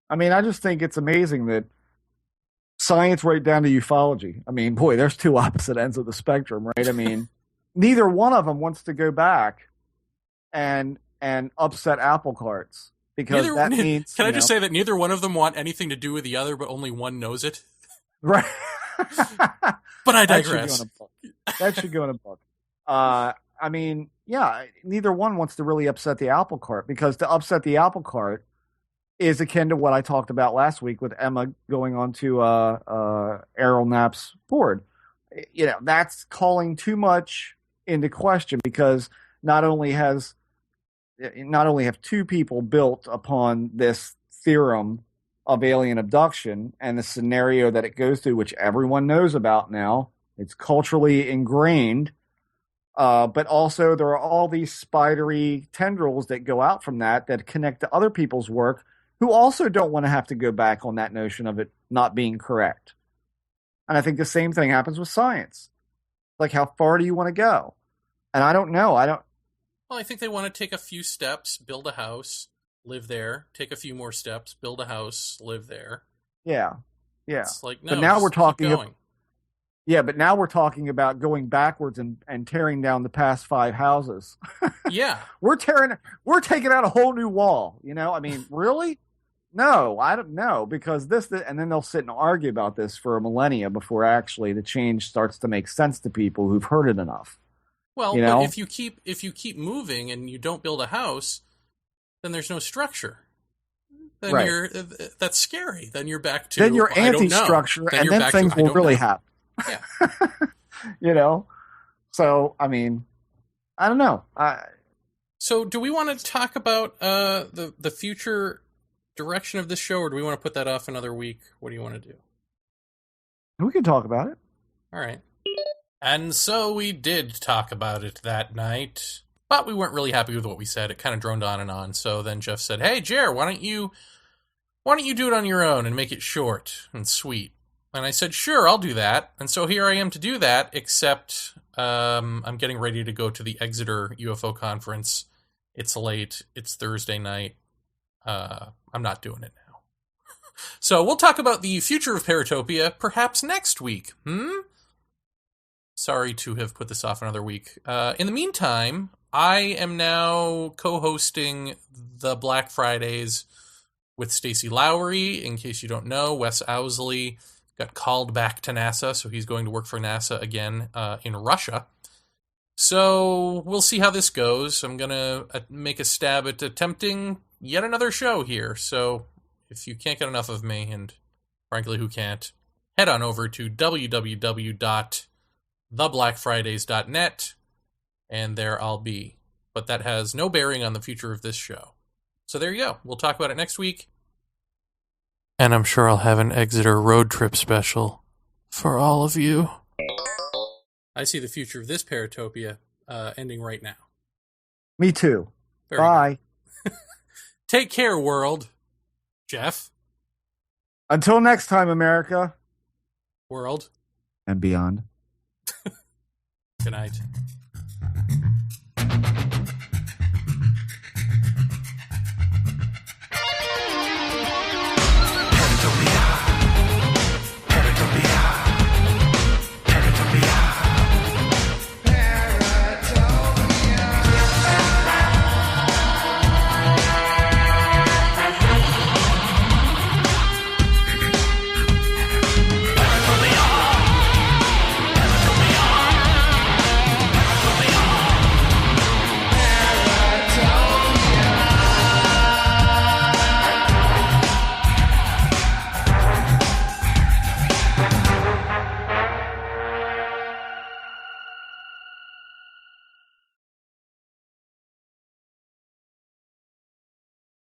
I mean, I just think it's amazing that science right down to ufology. I mean, boy, there's two opposite ends of the spectrum, right? I mean, neither one of them wants to go back and upset apple carts, because that means... Can I just say that neither one of them want anything to do with the other, but only one knows it? Right. But I digress. That should go in a book. I mean, yeah, neither one wants to really upset the apple cart, because to upset the apple cart is akin to what I talked about last week with Emma going on to Errol Knapp's board. That's calling too much into question, because not only have two people built upon this theorem of alien abduction and the scenario that it goes through, which everyone knows about now. It's culturally ingrained. But also there are all these spidery tendrils that go out from that connect to other people's work, who also don't want to have to go back on that notion of it not being correct. And I think the same thing happens with science. Like, how far do you want to go? And I don't know. Well, I think they want to take a few steps, build a house, live there, take a few more steps, build a house, live there. Yeah. Yeah. It's like, no, but now we're talking going. Yeah, but now we're talking about going backwards and tearing down the past 5 houses. Yeah. We're taking out a whole new wall, I mean, really? No, I don't know, because this, and then they'll sit and argue about this for a millennia before actually the change starts to make sense to people who've heard it enough. Well, but if you keep moving and you don't build a house, then there's no structure. Then that's scary. Then you're back to... Then you're anti-structure, and then things will really happen. Yeah. So, I mean, I don't know. So do we want to talk about the future direction of this show, or do we want to put that off another week? What do you want to do? We can talk about it. All right. And so we did talk about it that night, but we weren't really happy with what we said. It kind of droned on and on. So then Jeff said, "Hey, Jer, why don't you do it on your own and make it short and sweet?" And I said, "Sure, I'll do that." And so here I am to do that, except I'm getting ready to go to the Exeter UFO conference. It's late. It's Thursday night. I'm not doing it now. So we'll talk about the future of Paratopia perhaps next week. Sorry to have put this off another week. In the meantime, I am now co-hosting the Black Fridays with Stacey Lowry. In case you don't know, Wes Owsley got called back to NASA, so he's going to work for NASA again in Russia. So we'll see how this goes. I'm going to make a stab at attempting yet another show here. So if you can't get enough of me, and frankly, who can't, head on over to www.theblackfridays.net, and there I'll be. But that has no bearing on the future of this show. So there you go. We'll talk about it next week. And I'm sure I'll have an Exeter road trip special for all of you. I see the future of this Paratopia ending right now. Me too. Very Bye. Take care, world. Jeff. Until next time, America. World. And beyond. Good night.